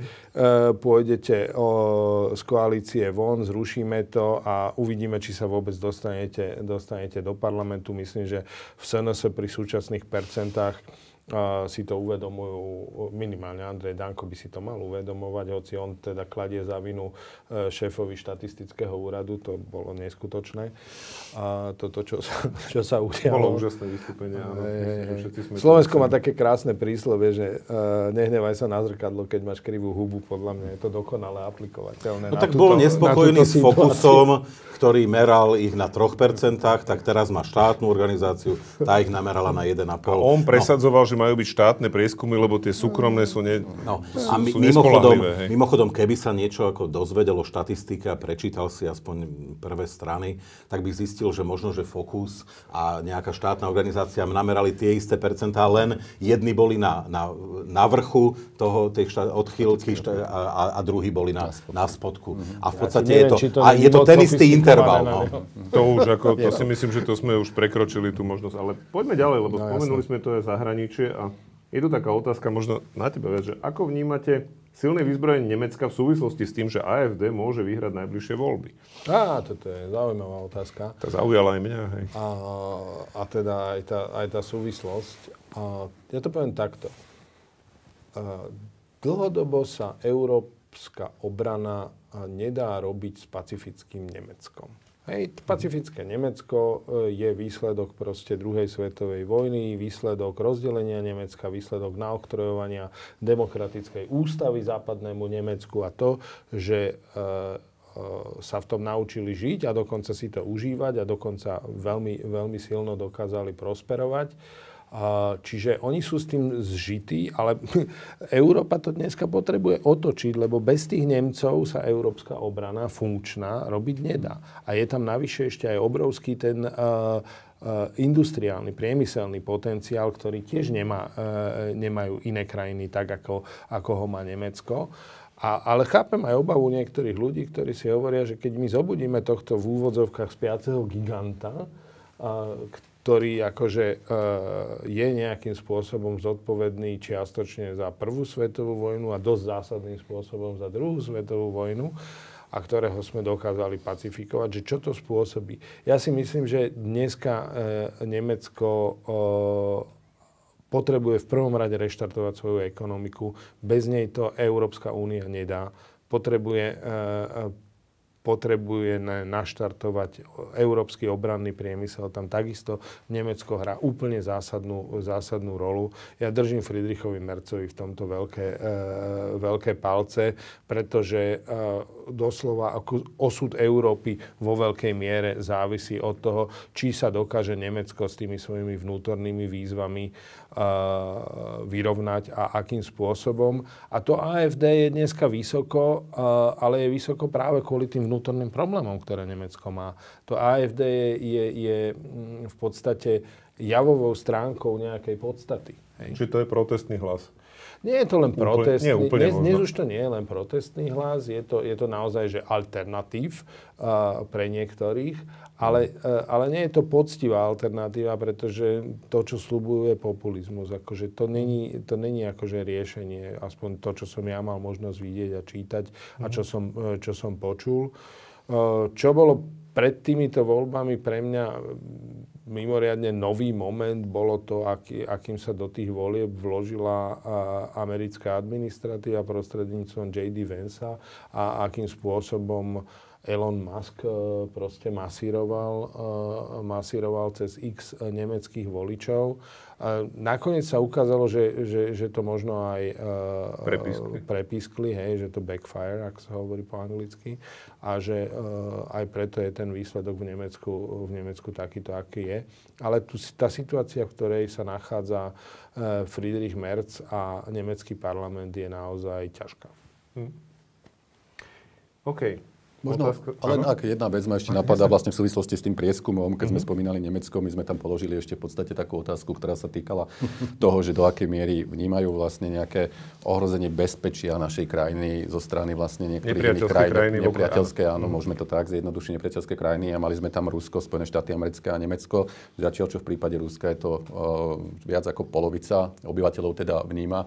z koalície von, zrušíme to a uvidíme, či sa vôbec dostanete do parlamentu. Myslím, že v SNS pri súčasných percentách si to uvedomujú, minimálne Andrej Danko by si to mal uvedomovať, hoci on teda kladie za vinu šéfovi štatistického úradu, to bolo neskutočné. A toto, čo sa udialo. Bolo úžasné vystúpenie, áno. Slovensko má také krásne príslovie, že nehnevaj sa na zrkadlo, keď máš krivú hubu, podľa mňa je to dokonale aplikovateľné. No tak bol nespokojný s Fokusom, ktorý meral ich na 3%, tak teraz má štátnu organizáciu, tá ich namerala na 1,5%. A on presadzoval, že majú byť štátne prieskumy, lebo tie súkromné sú nespolahlivé. Mimochodom, keby sa niečo ako dozvedel o štatistike a prečítal si aspoň prvé strany, tak by zistil, že možno, že Focus a nejaká štátna organizácia namerali tie isté percentá, len jedni boli na vrchu tej odchýlky a druhí boli na spodku. A v podstate je to ten istý interval. No. To už to si myslím, že to sme už prekročili tú možnosť. Ale poďme ďalej, lebo spomenuli sme to aj zahraničie. A je tu taká otázka možno na teba, že ako vnímate silné vyzbrojenie Nemecka v súvislosti s tým, že AfD môže vyhrať najbližšie voľby? Toto je zaujímavá otázka. To zaujala aj mňa, hej. A teda aj tá súvislosť. Ja to poviem takto. Dlhodobo sa európska obrana nedá robiť s pacifickým Nemeckom. Hej, pacifické Nemecko je výsledok proste druhej svetovej vojny, výsledok rozdelenia Nemecka, výsledok naoktrojovania demokratickej ústavy západnému Nemecku a to, že sa v tom naučili žiť a dokonca si to užívať a dokonca veľmi, veľmi silno dokázali prosperovať. Čiže oni sú s tým zžití, ale Európa to dneska potrebuje otočiť, lebo bez tých Nemcov sa európska obrana funkčná robiť nedá. A je tam navyše ešte aj obrovský ten industriálny, priemyselný potenciál, ktorý tiež nemajú iné krajiny tak, ako ho má Nemecko. Ale chápem aj obavu niektorých ľudí, ktorí si hovoria, že keď my zobudíme tohto v úvodzovkách spiaceho giganta, ktorý akože je nejakým spôsobom zodpovedný čiastočne za prvú svetovú vojnu a dosť zásadným spôsobom za druhú svetovú vojnu a ktorého sme dokázali pacifikovať, že čo to spôsobí. Ja si myslím, že dneska Nemecko potrebuje v prvom rade reštartovať svoju ekonomiku. Bez nej to Európska únia nedá. Potrebuje naštartovať európsky obranný priemysel. Tam takisto Nemecko hrá úplne zásadnú rolu. Ja držím Friedrichovi Merzovi v tomto veľké palce, pretože doslova osud Európy vo veľkej miere závisí od toho, či sa dokáže Nemecko s tými svojimi vnútornými výzvami vyrovnať a akým spôsobom. A to AfD je dneska vysoko, ale je vysoko práve kvôli tým vnútorným problémom, ktoré Nemecko má. To AfD je v podstate javovou stránkou nejakej podstaty. Hej. Či to je protestný hlas? Nie je to len protestný, dnes už to nie je len protestný hlas, je to naozaj že alternatív pre niektorých, ale nie je to poctivá alternatíva, pretože to, čo sľubujú, je populizmus. Akože to není akože riešenie, aspoň to, čo som ja mal možnosť vidieť a čítať a čo som počul. Čo bolo pred týmito voľbami pre mňa mimoriadne nový moment, bolo to, akým sa do tých volieb vložila americká administratíva prostredníctvom J.D. Vansa a akým spôsobom Elon Musk proste masíroval cez x nemeckých voličov. Nakoniec sa ukázalo, že to možno aj prepískli, hej, že to backfire, ak sa hovorí po anglicky, a že aj preto je ten výsledok v Nemecku takýto, aký je. Ale tá situácia, v ktorej sa nachádza Friedrich Merz a nemecký parlament, je naozaj ťažká. OK. Možno, ale jedna vec ma ešte napadá vlastne v súvislosti s tým prieskumom, keď sme spomínali Nemecko, my sme tam položili ešte v podstate takú otázku, ktorá sa týkala toho, že do akej miery vnímajú vlastne nejaké ohrozenie bezpečia našej krajiny zo strany vlastne niektorých iných krajín. Nepriateľské, áno, môžeme to tak zjednodušiť, nepriateľské krajiny. A mali sme tam Rusko, Spojené štáty americké a Nemecko. Zatiaľ, čo v prípade Ruska je to viac ako polovica obyvateľov teda vníma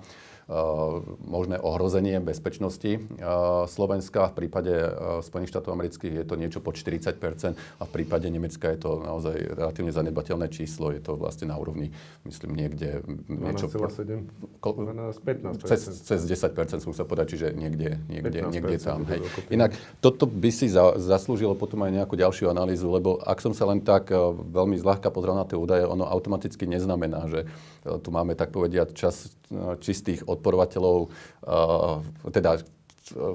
možné ohrozenie bezpečnosti Slovenska. V prípade Spojených štátov amerických je to niečo pod 40%, a v prípade Nemecka je to naozaj relatívne zanedbateľné číslo. Je to vlastne na úrovni, myslím, niekde... 12,7? 15%. Cez 10% som sa povedať, čiže niekde tam. Hej. Inak toto by si zaslúžilo potom aj nejakú ďalšiu analýzu, lebo ak som sa len tak veľmi zľahka pozrel na tie údaje, ono automaticky neznamená, že tu máme, tak povediať, čas čistých odporovateľov, teda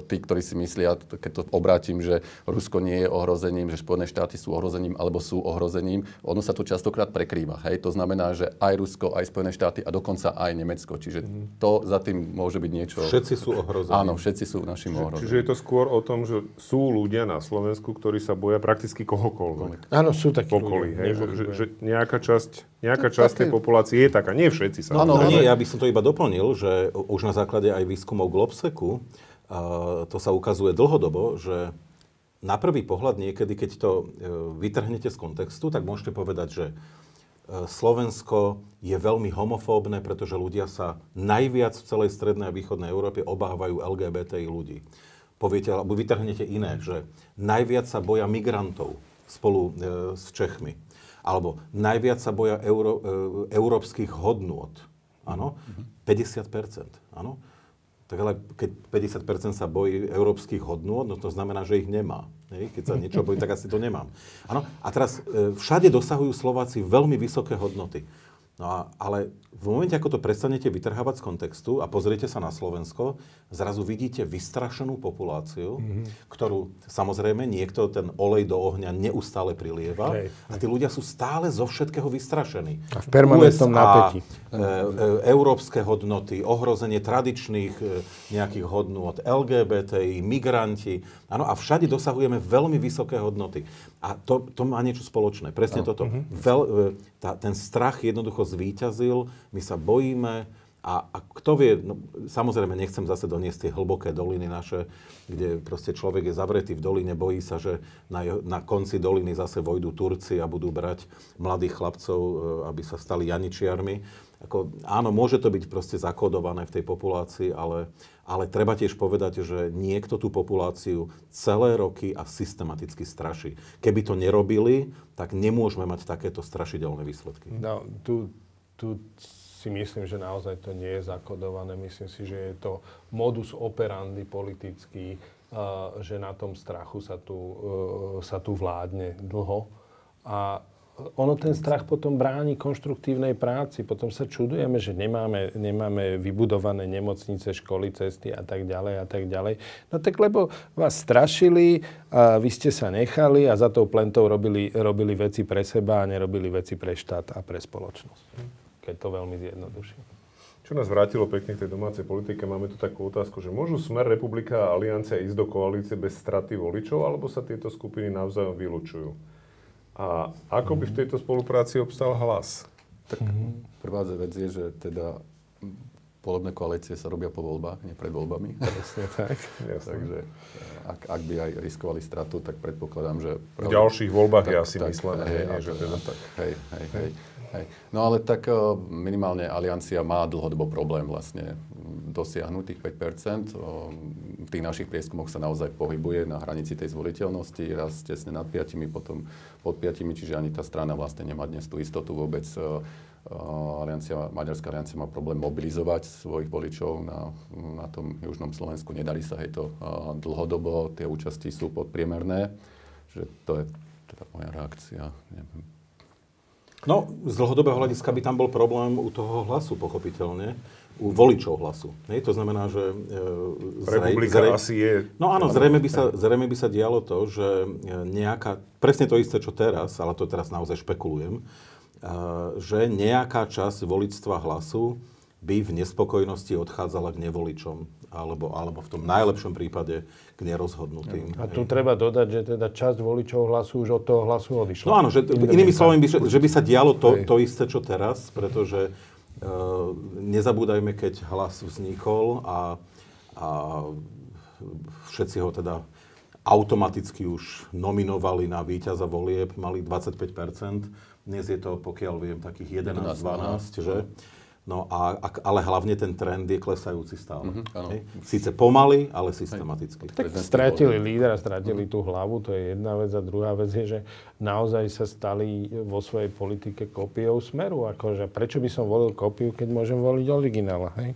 tí, ktorí si myslia, keď to obrátim, že Rusko nie je ohrozením, že Spojené štáty sú ohrozením alebo sú ohrozením. Ono sa to častokrát prekrýva. Hej? To znamená, že aj Rusko, aj Spojené štáty a dokonca aj Nemecko. Čiže to za tým môže byť niečo... Všetci sú ohrození. Áno, všetci sú našim ohrozením. Čiže je to skôr o tom, že sú ľudia na Slovensku, ktorí sa boja prakticky kohokoľvek. Áno, sú takí okolí, ľudia. že nejaká časť tej populácie je taká. Nie všetci sa. Áno, nie, ja by som to iba doplnil, že už na základe aj výskumov Globseku to sa ukazuje dlhodobo, že na prvý pohľad niekedy, keď to vytrhnete z kontextu, tak môžete povedať, že Slovensko je veľmi homofóbne, pretože ľudia sa najviac v celej strednej a východnej Európe obávajú LGBTI ľudí. Poviete, alebo vytrhnete iné, že najviac sa boja migrantov spolu s Čechmi. Alebo najviac sa boja európskych hodnôt. Áno? 50%. Áno? Tak ale keď 50% sa bojí európskych hodnôt, no to znamená, že ich nemá. Keď sa niečo bojí, tak asi to nemám. Áno? A teraz všade dosahujú Slováci veľmi vysoké hodnoty. No ale v momente, ako to prestanete vytrhávať z kontextu a pozriete sa na Slovensko, zrazu vidíte vystrašenú populáciu, ktorú samozrejme niekto ten olej do ohňa neustále prilieva. A tí ľudia sú stále zo všetkého vystrašení. A v permanentnom napätí. Európske hodnoty, ohrozenie tradičných nejakých hodnôt, LGBTI, migranti. Áno, a všade dosahujeme veľmi vysoké hodnoty. A to má niečo spoločné. Presne toto. Ten strach jednoducho zvíťazil, my sa bojíme a kto vie, no, samozrejme nechcem zase doniesť tie hlboké doliny naše, kde proste človek je zavretý v doline, bojí sa, že na konci doliny zase vojdu Turci a budú brať mladých chlapcov, aby sa stali janičiarmi. Áno, môže to byť proste zakódované v tej populácii, ale treba tiež povedať, že niekto tú populáciu celé roky a systematicky straší. Keby to nerobili, tak nemôžeme mať takéto strašidelné výsledky. No, tu si myslím, že naozaj to nie je zakodované. Myslím si, že je to modus operandi politický, že na tom strachu sa tu vládne dlho. A ono ten strach potom bráni konštruktívnej práci. Potom sa čudujeme, že nemáme vybudované nemocnice, školy, cesty a tak ďalej a tak ďalej. No tak lebo vás strašili, a vy ste sa nechali a za tou plentou robili veci pre seba a nerobili veci pre štát a pre spoločnosť. Keď to veľmi zjednoduším. Čo nás vrátilo pekne k tej domácej politike, máme tu takú otázku, že môžu Smer, Republika a Aliancia ísť do koalície bez straty voličov, alebo sa tieto skupiny navzájom vylučujú? A ako by v tejto spolupráci obstal Hlas? Tak prvá vec je, že teda volebné koalície sa robia po voľbách, nie pred voľbami. Presne tak. Takže ak by aj riskovali stratu, tak predpokladám, že... V ďalších voľbách je asi myslené. Hej. No ale tak minimálne Aliancia má dlhodobo problém vlastne dosiahnuť tých 5%. V tých našich prieskumoch sa naozaj pohybuje na hranici tej zvoliteľnosti, raz tesne nad 5%, potom pod 5%, čiže ani tá strana vlastne nemá dnes tú istotu vôbec. Maďarská aliancia má problém mobilizovať svojich voličov na tom južnom Slovensku. Nedarí sa jej to dlhodobo, tie účasti sú podpriemerné. Že to je teda moja reakcia. Neviem. No, z dlhodobého hľadiska by tam bol problém u toho Hlasu, pochopiteľne. U voličov Hlasu. To znamená, že... Republika asi je... No áno, zrejme by sa dialo to, že nejaká... Presne to isté, čo teraz, ale to teraz naozaj špekulujem, že nejaká časť voličstva Hlasu by v nespokojnosti odchádzala k nevoličom. alebo v tom najlepšom prípade k nerozhodnutým. A tu treba dodať, že teda časť voličov Hlasu už od toho Hlasu odišla. No áno, že inými slovami, že by sa dialo to isté, čo teraz, pretože nezabúdajme, keď Hlas vznikol a všetci ho teda automaticky už nominovali na víťaza volieb, mali 25%. Dnes je to, pokiaľ viem, takých 11-12, že? No ale hlavne ten trend je klesajúci stále. Síce pomaly, ale systematicky. Tak stratili lídra, stratili tú hlavu, to je jedna vec. A druhá vec je, že naozaj sa stali vo svojej politike kópiou Smeru. Akože, prečo by som volil kópiu, keď môžem voliť originála? Hej?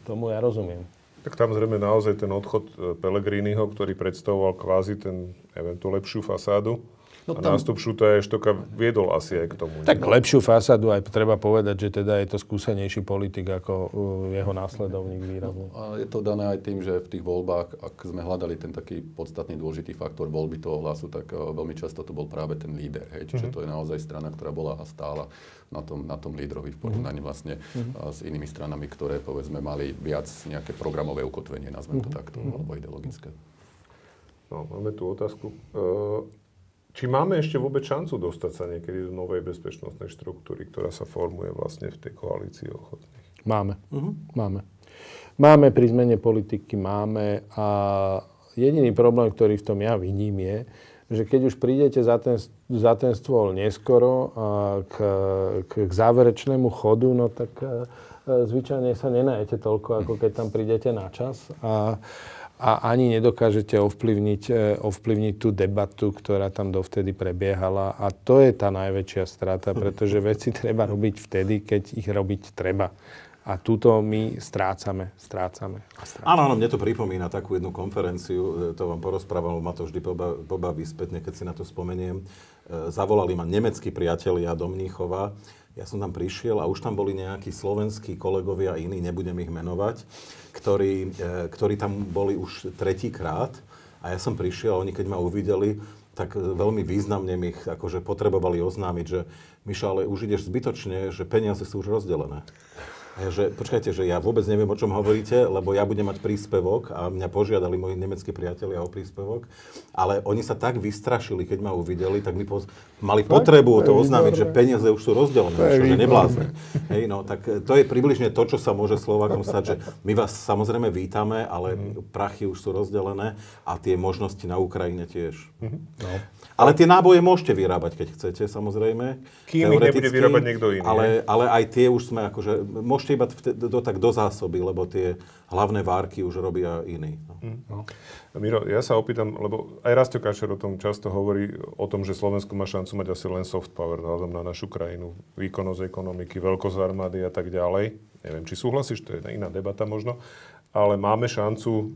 Tomu ja rozumiem. Tak tam zrejme naozaj ten odchod Pellegriniho, ktorý predstavoval kvázi ten eventuálne lepšiu fasádu. No a nástup Šuta Eštoka viedol asi aj k tomu. Tak lepšiu fasádu aj treba povedať, že teda je to skúsenejší politik ako jeho následovník výrazne. A je to dané aj tým, že v tých voľbách, ak sme hľadali ten taký podstatný dôležitý faktor voľby toho Hlasu, tak veľmi často to bol práve ten líder. Hej. Čiže to je naozaj strana, ktorá bola a stála na tom lídrovi v porovnaní vlastne s inými stranami, ktoré povedzme mali viac nejaké programové ukotvenie, nazvem to takto, alebo ideologické. No, máme tu otázku. Či máme ešte vôbec šancu dostať sa niekedy do novej bezpečnostnej štruktúry, ktorá sa formuje vlastne v tej koalícii ochotných? Máme. Máme. Máme pri zmene politiky, máme. A jediný problém, ktorý v tom ja vidím, je, že keď už prídete za ten stôl neskoro k záverečnému chodu, no tak zvyčajne sa nenajete toľko, ako keď tam prídete na čas. A ani nedokážete ovplyvniť tú debatu, ktorá tam dovtedy prebiehala. A to je tá najväčšia strata, pretože veci treba robiť vtedy, keď ich robiť treba. A túto my strácame. Áno, mne to pripomína takú jednu konferenciu, to vám porozprával, ma to vždy pobaví spätne, keď si na to spomeniem. Zavolali ma nemeckí priatelia do Mníchova. Ja som tam prišiel a už tam boli nejakí slovenskí kolegovia, iní, nebudem ich menovať, ktorí tam boli už tretíkrát. A ja som prišiel a oni, keď ma uvideli, tak veľmi významne mi ich akože potrebovali oznámiť, že Mišo, ale už ideš zbytočne, že peniaze sú už rozdelené. A ja, že počkajte, že ja vôbec neviem, o čom hovoríte, lebo ja budem mať príspevok a mňa požiadali moji nemeckí priatelia o príspevok. Ale oni sa tak vystrašili, keď ma uvideli, tak mi mali potrebu to oznámiť, že peniaze už sú rozdelené, že neblázne. Hej, no, tak to je približne to, čo sa môže Slovákom stať, že my vás samozrejme vítame, ale prachy už sú rozdelené a tie možnosti na Ukrajine tiež. No. Ale tie náboje môžete vyrábať, keď chcete, samozrejme. Kým ich nebude vyrábať niekto iný. Ale aj tie už sme akože, môžete iba tak do zásoby, lebo tie hlavné várky už robia iní. No. Miro, ja sa opýtam, lebo aj Rastio Káčer o tom často hovorí, o tom, že Slovensko má šancu mať asi len soft power vzhľadom na našu krajinu, výkonnosť ekonomiky, veľkosť armády a tak ďalej. Neviem, či súhlasíš, to je iná debata možno, ale máme šancu,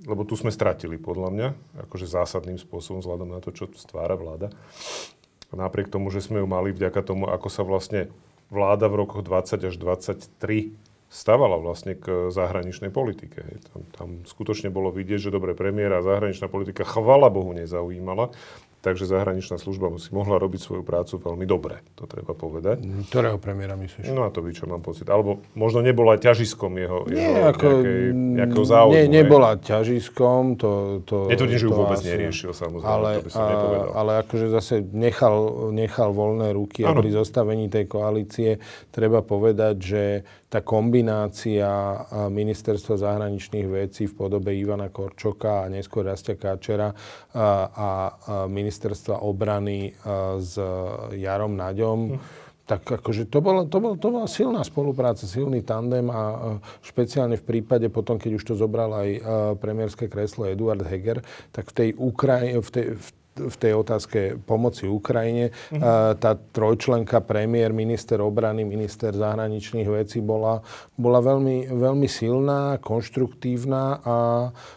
lebo tu sme stratili, podľa mňa, akože zásadným spôsobom vzhľadom na to, čo stvára vláda. A napriek tomu, že sme ju mali vďaka tomu, ako sa vlastne vláda v rokoch 20 až 23 stavala vlastne k zahraničnej politike. Tam skutočne bolo vidieť, že dobre, premiéra a zahraničná politika chvala Bohu nezaujímala, takže zahraničná služba si mohla robiť svoju prácu veľmi dobre, to treba povedať. Ktorého premiéra myslíš? No a to by, čo mám pocit. Alebo možno nebola ťažiskom jeho nejakého záujmu. Nebola ťažiskom, netvrdím, že ju vôbec neriešil, samozrejme, to by som nepovedal. Ale akože zase nechal voľné ruky a pri zostavení tej koalície treba povedať, že tá kombinácia ministerstva zahraničných vecí v podobe Ivana Korčoka a neskôr Rastia Káčera a ministerstva obrany s Jarom Naďom, tak akože to bola silná spolupráca, silný tandem a špeciálne v prípade potom, keď už to zobral aj premiérske kreslo Eduard Heger, tak v tej otázke pomoci Ukrajine. Tá trojčlenka premiér, minister obrany, minister zahraničných vecí bola veľmi, veľmi silná, konštruktívna a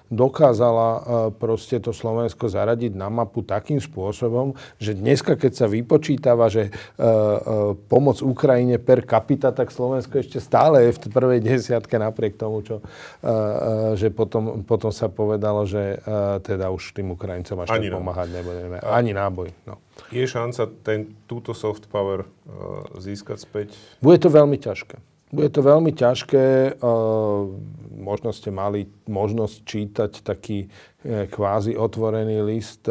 dokázala proste to Slovensko zaradiť na mapu takým spôsobom, že dneska, keď sa vypočítava, že pomoc Ukrajine per capita, tak Slovensko ešte stále je v prvej desiatke napriek tomu, že potom sa povedalo, že teda už tým Ukrajincom až tak pomáhať nebudeme. Ani náboj. No. Je šanca túto soft power získať späť? Bude to veľmi ťažké. Je to veľmi ťažké. Možno ste mali možnosť čítať taký kvázi otvorený list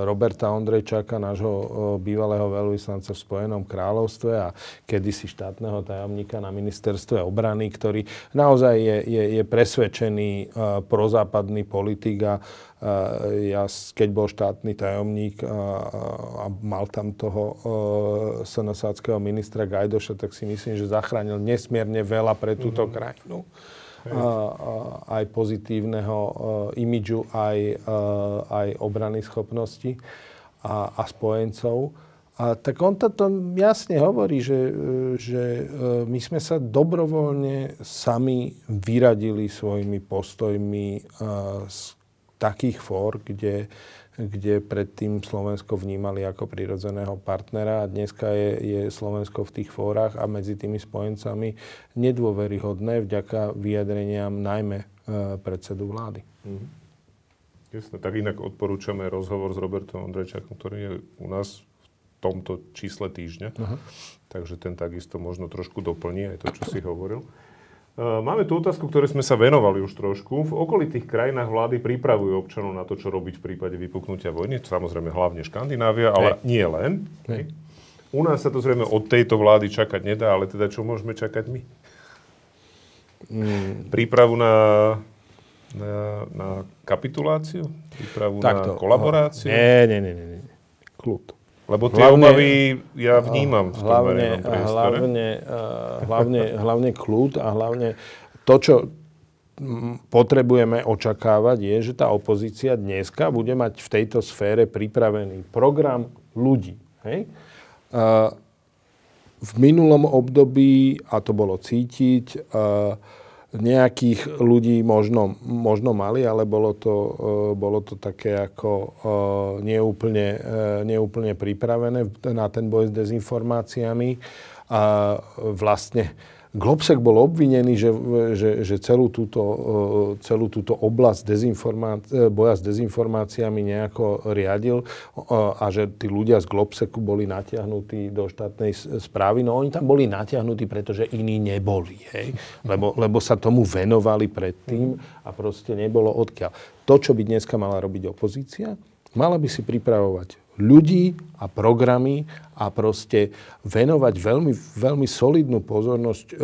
Roberta Ondrejčáka, nášho bývalého veľvyslanca v Spojenom kráľovstve a kedysi štátneho tajomníka na ministerstve obrany, ktorý naozaj je presvedčený prozápadný politik a ja, keď bol štátny tajomník a mal tam toho SNS-áckého ministra Gajdoša, tak si myslím, že zachránil nesmierne veľa pre túto krajinu. Aj pozitívneho imidžu, aj obrany schopnosti a spojencov. Tak on to jasne hovorí, že my sme sa dobrovoľne sami vyradili svojimi postojmi z takých fór, kde predtým Slovensko vnímali ako prirodzeného partnera a dneska je Slovensko v tých fórach a medzi tými spojencami nedôveryhodné vďaka vyjadreniam najmä predsedu vlády. Jasne, tak inak odporúčame rozhovor s Robertom Ondrejčákom, ktorý je u nás v tomto čísle týždňa. Aha. Takže ten takisto možno trošku doplní aj to, čo si hovoril. Máme tu otázku, ktoré sme sa venovali už trošku. V okolitých krajinách vlády pripravujú občanov na to, čo robiť v prípade vypuknutia vojny. Samozrejme hlavne Škandinávia, ale nie len. U nás sa to zrejme od tejto vlády čakať nedá, ale teda čo môžeme čakať my? Prípravu na kapituláciu? Prípravu na kolaboráciu? Nie. Kľud. Lebo tie obavy ja vnímam v tom verejnom priestore. Hlavne kľud a hlavne to, čo potrebujeme očakávať, je, že tá opozícia dneska bude mať v tejto sfére pripravený program ľudí. Hej? V minulom období, a to bolo cítiť, nejakých ľudí možno mali, ale bolo to také ako neúplne pripravené na ten boj s dezinformáciami. A vlastne Globsek bol obvinený, že celú túto oblasť boja s dezinformáciami nejako riadil a že tí ľudia z Globseku boli natiahnutí do štátnej správy. No oni tam boli natiahnutí, pretože iní neboli. Hej? Lebo sa tomu venovali predtým a proste nebolo odkiaľ. To, čo by dneska mala robiť opozícia, mala by si pripravovať ľudí a programy a proste venovať veľmi, veľmi solidnú pozornosť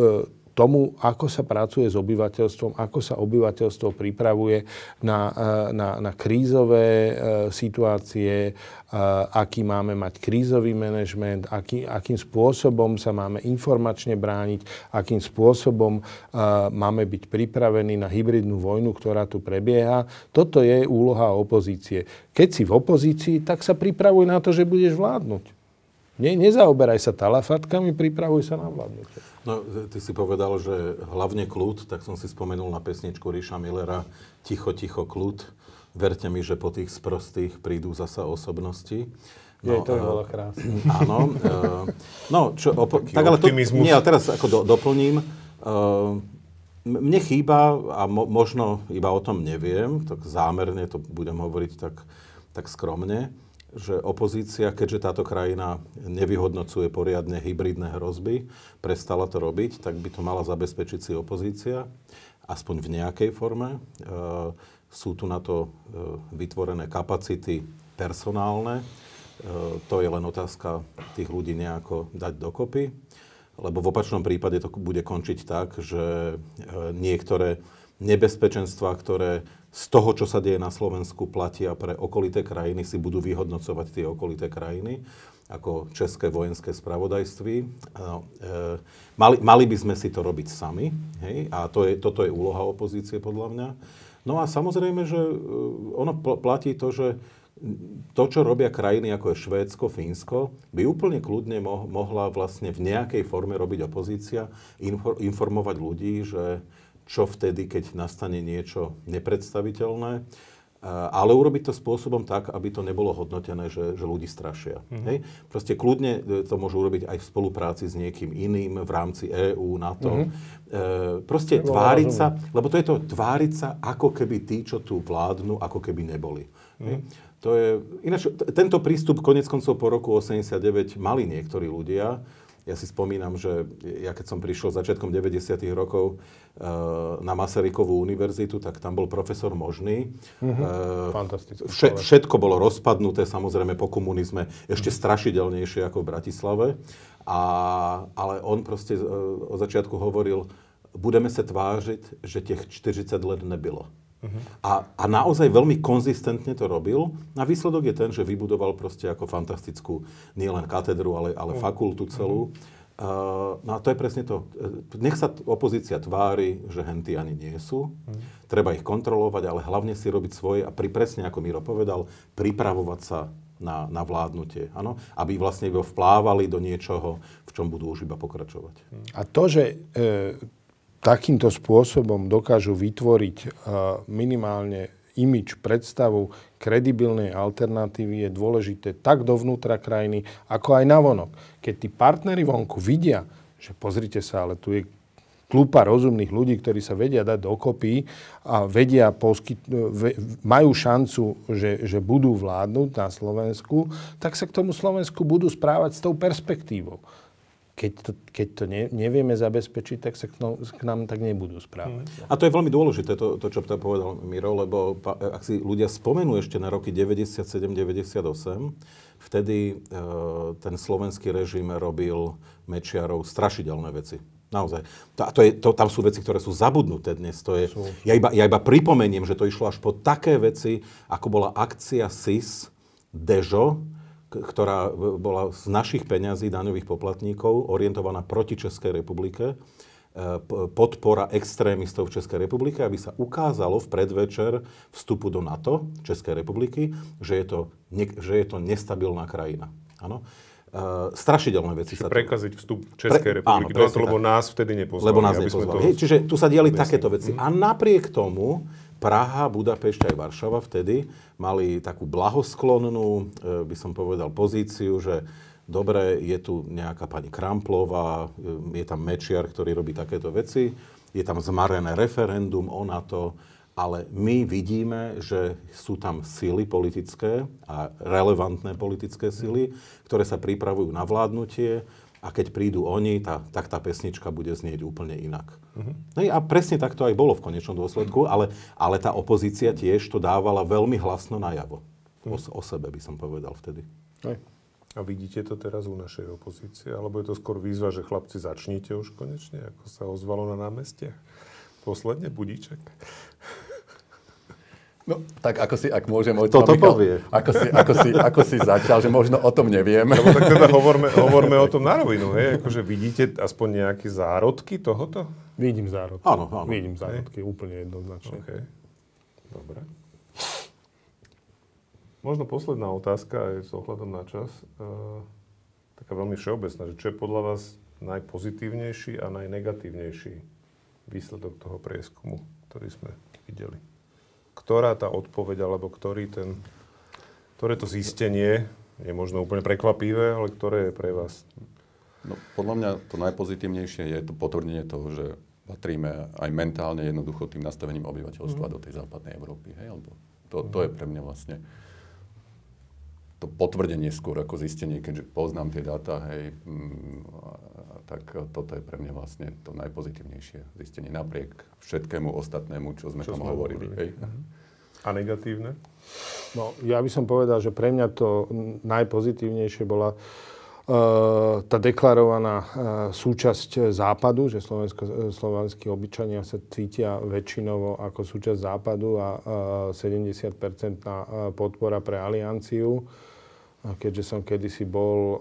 tomu, ako sa pracuje s obyvateľstvom, ako sa obyvateľstvo pripravuje na krízové situácie, aký máme mať krízový manažment, akým spôsobom sa máme informačne brániť, akým spôsobom máme byť pripravení na hybridnú vojnu, ktorá tu prebieha. Toto je úloha opozície. Keď si v opozícii, tak sa pripravuj na to, že budeš vládnuť. Nezaoberaj sa talafatkami, pripravuj sa na vládnutie. No, ty si povedal, že hlavne kľud, tak som si spomenul na pesničku Ríša Millera Ticho, ticho, kľud. Verte mi, že po tých sprostých prídu zasa osobnosti. No, to bolo krásne. Áno. Tak ale optimizmus. Nie, a teraz ako doplním. Mne chýba, a možno iba o tom neviem, tak zámerne to budem hovoriť tak skromne, že opozícia, keďže táto krajina nevyhodnocuje poriadne hybridné hrozby, prestala to robiť, tak by to mala zabezpečiť si opozícia, aspoň v nejakej forme. Sú tu na to vytvorené kapacity personálne. To je len otázka tých ľudí nejako dať dokopy, lebo v opačnom prípade to bude končiť tak, že niektoré nebezpečenstvá, ktoré z toho, čo sa deje na Slovensku, platia pre okolité krajiny, si budú vyhodnocovať tie okolité krajiny, ako české vojenské spravodajství. Mali by sme si to robiť sami, hej? A toto je úloha opozície, podľa mňa. No a samozrejme, že ono platí to, že to, čo robia krajiny ako je Švédsko, Fínsko, by úplne kľudne mohla vlastne v nejakej forme robiť opozícia, informovať ľudí, že čo vtedy, keď nastane niečo nepredstaviteľné, ale urobiť to spôsobom tak, aby to nebolo hodnotené, že ľudí strašia. Hej? Proste kľudne to môžu urobiť aj v spolupráci s niekým iným v rámci EÚ, NATO. Proste tváriť sa, lebo to je to tváriť sa, ako keby tí, čo tu vládnu, ako keby neboli. To je, ináč, tento prístup konec koncov po roku 89 mali niektorí ľudia. Ja si spomínam, že ja keď som prišiel začiatkom 90. rokov na Masarykovú univerzitu, tak tam bol profesor Možný. Fantastické. Všetko bolo rozpadnuté, samozrejme po komunizme, ešte strašidelnejšie ako v Bratislave. Ale on proste od začiatku hovoril, budeme sa tvážiť, že tých 40 let nebylo. A naozaj veľmi konzistentne to robil. A výsledok je ten, že vybudoval proste ako fantastickú nielen katedru, ale fakultu celú. No a to je presne to. Nech sa opozícia tvári, že henty ani nie sú. Treba ich kontrolovať, ale hlavne si robiť svoje a presne ako Miro povedal, pripravovať sa na vládnutie. Áno? Aby vlastne vplávali do niečoho, v čom budú už iba pokračovať. A to, že takýmto spôsobom dokážu vytvoriť minimálne imidž, predstavu kredibilnej alternatívy je dôležité tak dovnútra krajiny, ako aj navonok. Keď tí partneri vonku vidia, že pozrite sa, ale tu je klúpa rozumných ľudí, ktorí sa vedia dať dokopy a vedia majú šancu, že budú vládnuť na Slovensku, tak sa k tomu Slovensku budú správať s tou perspektívou. Keď to nevieme zabezpečiť, tak sa k nám tak nebudú správať. A to je veľmi dôležité, to čo povedal Miro, lebo ak si ľudia spomenú ešte na roky 97-98, vtedy ten slovenský režim robil Mečiarov strašidelné veci. Naozaj. Tam sú veci, ktoré sú zabudnuté dnes. Ja iba pripomeniem, že to išlo až po také veci, ako bola akcia SIS, Dežo, ktorá bola z našich peňazí daňových poplatníkov orientovaná proti Českej republike, podpora extrémistov v Českej republike, aby sa ukázalo v predvečer vstupu do NATO Českej republiky, že je to nestabilná krajina. Áno? Strašidelné veci sa prekaziť vstup Českej republiky. Áno, lebo nás vtedy nepozvali. Lebo nás nepozvali. Čiže tu sa diali takéto veci. A napriek tomu Praha, Budapešť aj Varšava vtedy mali takú blahosklonnú, by som povedal, pozíciu, že dobre, je tu nejaká pani Kramplová, je tam Mečiar, ktorý robí takéto veci, je tam zmarené referendum o NATO, ale my vidíme, že sú tam sily politické a relevantné politické sily, ktoré sa pripravujú na vládnutie. A keď prídu oni, tak tá pesnička bude znieť úplne inak. No a presne tak to aj bolo v konečnom dôsledku, ale tá opozícia tiež to dávala veľmi hlasno najavo. O sebe by som povedal vtedy. A vidíte to teraz u našej opozície? Alebo je to skôr výzva, že chlapci začnite už konečne, ako sa ozvalo na námestiach? Posledne budíček. No, tak ak môžem... Toto povie. Ako si začal, že možno o tom neviem. No, tak teda hovorme o tom na rovinu, hej? Akože vidíte aspoň nejaké zárodky tohoto? Vidím zárodky. Áno. Vidím zárodky, úplne jednoznačne. Okay. Dobre. Možno posledná otázka aj s ohľadom na čas. Taká veľmi všeobecná, že čo je podľa vás najpozitívnejší a najnegatívnejší výsledok toho prieskumu, ktorý sme videli? Ktorá tá odpoveď, alebo ktoré to zistenie, je možno úplne prekvapivé, ale ktoré je pre vás? No, podľa mňa to najpozitívnejšie je to potvrdenie toho, že patríme aj mentálne jednoducho tým nastavením obyvateľstva do tej západnej Európy. Hej? Lebo to je pre mňa vlastne to potvrdenie skôr ako zistenie, keďže poznám tie dáta, hej, tak toto je pre mňa vlastne to najpozitívnejšie zistenie napriek všetkému ostatnému, čo sme tam hovorili. Hej. A negatívne? No, ja by som povedal, že pre mňa to najpozitívnejšie bola tá deklarovaná súčasť Západu, že slovenskí občania sa cítia väčšinovo ako súčasť Západu a 70% podpora pre alianciu. A keďže som kedysi bol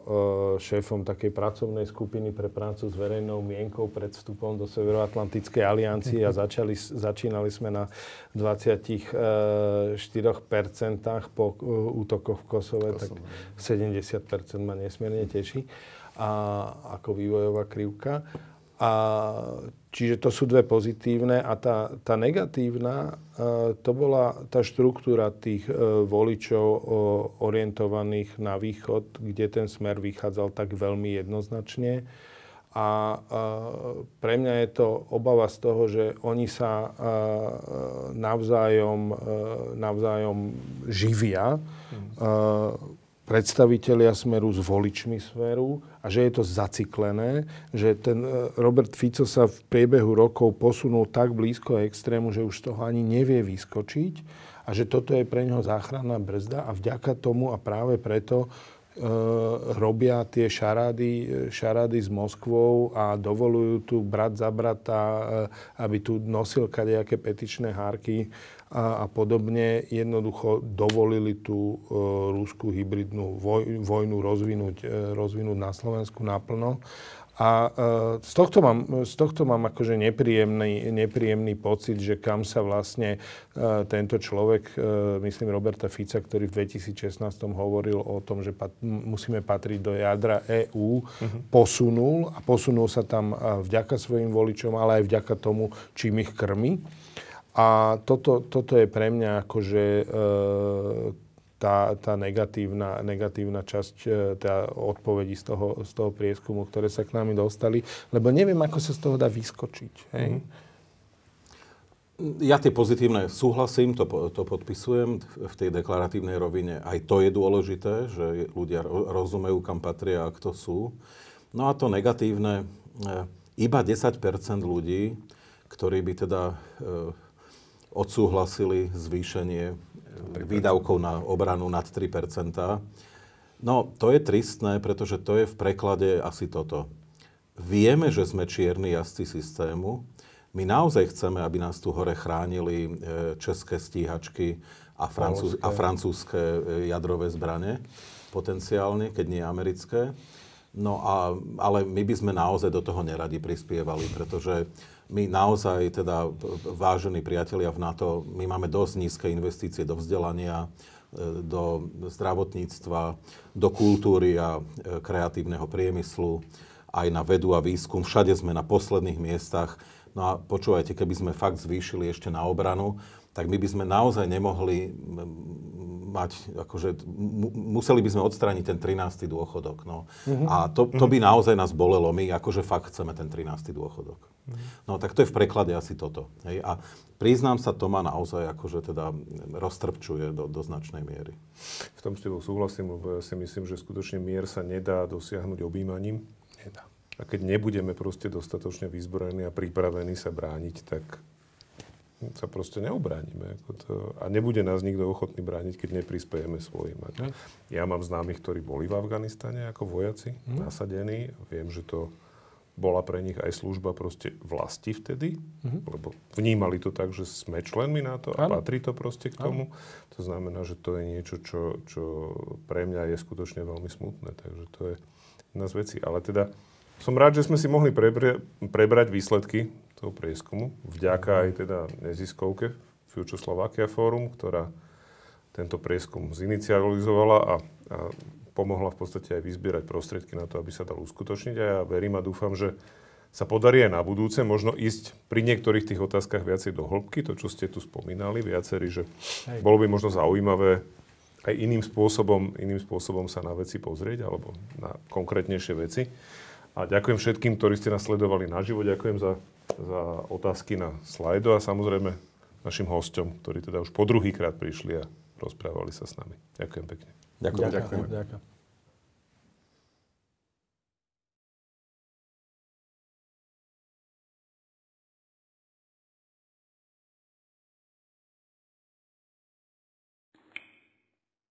šéfom takej pracovnej skupiny pre prácu s verejnou mienkou pred vstupom do Severoatlantickej aliancie a začínali sme na 24% po útokoch v Kosove, tak 70% ma nesmierne teší ako vývojová krivka. Čiže to sú dve pozitívne a tá negatívna, to bola tá štruktúra tých voličov orientovaných na východ, kde ten smer vychádzal tak veľmi jednoznačne. A pre mňa je to obava z toho, že oni sa navzájom živia. predstavitelia Smeru s voličmi Smeru a že je to zaciklené, že ten Robert Fico sa v priebehu rokov posunul tak blízko extrému, že už z toho ani nevie vyskočiť a že toto je pre neho záchranná brzda a vďaka tomu a práve preto robia tie šarády s Moskvou a dovolujú tu brat za brata, aby tu nosil kadejaké petičné hárky a podobne. Jednoducho dovolili tú ruskú hybridnú vojnu rozvinúť na Slovensku naplno. A z tohto mám akože nepríjemný pocit, že kam sa vlastne tento človek, myslím Roberta Fica, ktorý v 2016 hovoril o tom, že musíme patriť do jadra EÚ, posunul sa tam vďaka svojim voličom, ale aj vďaka tomu, čím ich krmi. A toto je pre mňa akože tá negatívna časť tá odpovedí z toho prieskumu, ktoré sa k nami dostali, lebo neviem, ako sa z toho dá vyskočiť. Hej? Ja tie pozitívne súhlasím, to podpisujem v tej deklaratívnej rovine. Aj to je dôležité, že ľudia rozumejú, kam patria a kto sú. No a to negatívne, iba 10% ľudí, ktorí by teda odsúhlasili zvýšenie výdavkov na obranu nad 3%. No, to je tristné, pretože to je v preklade asi toto. Vieme, že sme čierni jazdci systému. My naozaj chceme, aby nás tu hore chránili české stíhačky a francúzske jadrové zbrane, potenciálne, keď nie americké. No ale my by sme naozaj do toho neradi prispievali, pretože my naozaj, teda vážení priatelia v NATO, my máme dosť nízke investície do vzdelania, do zdravotníctva, do kultúry a kreatívneho priemyslu, aj na vedu a výskum. Všade sme na posledných miestach. No a počúvajte, keby sme fakt zvýšili ešte na obranu, tak my by sme naozaj nemohli mať, akože, museli by sme odstrániť ten 13. dôchodok. No. A to by naozaj nás bolelo. My akože fakt chceme ten 13. dôchodok. No tak to je v preklade asi toto. Hej. A priznám sa, to ma naozaj akože teda roztrpčuje do značnej miery. V tom s tebou súhlasím, lebo ja si myslím, že skutočne mier sa nedá dosiahnuť objímaním. Nedá. A keď nebudeme proste dostatočne vyzbrojení a pripravení sa brániť, tak sa proste neubránime. A nebude nás nikto ochotný brániť, keď neprispiejeme svojim. Ja mám známych, ktorí boli v Afganistane ako vojaci, nasadení. Viem, že to bola pre nich aj služba proste vlasti vtedy, lebo vnímali to tak, že sme členmi NATO a patrí to proste k tomu. To znamená, že to je niečo, čo pre mňa je skutočne veľmi smutné. Takže to je jedna z vecí. Ale teda som rád, že sme si mohli prebrať výsledky toho prieskumu. Vďaka aj teda neziskovke Future Slovakia Forum, ktorá tento prieskum zinicializovala a pomohla v podstate aj vyzbierať prostriedky na to, aby sa dal uskutočniť. A ja verím a dúfam, že sa podarí aj na budúce možno ísť pri niektorých tých otázkach viacej do hĺbky, to, čo ste tu spomínali viacerí, že bolo by možno zaujímavé aj iným spôsobom sa na veci pozrieť, alebo na konkrétnejšie veci. A ďakujem všetkým, ktorí ste nás sledovali naživo. Ďakujem za otázky na Slido a samozrejme našim hosťom, ktorí teda už po druhýkrát prišli a rozprávali sa s nami. Ďakujem pekne. Ďakujem. Ďakujem.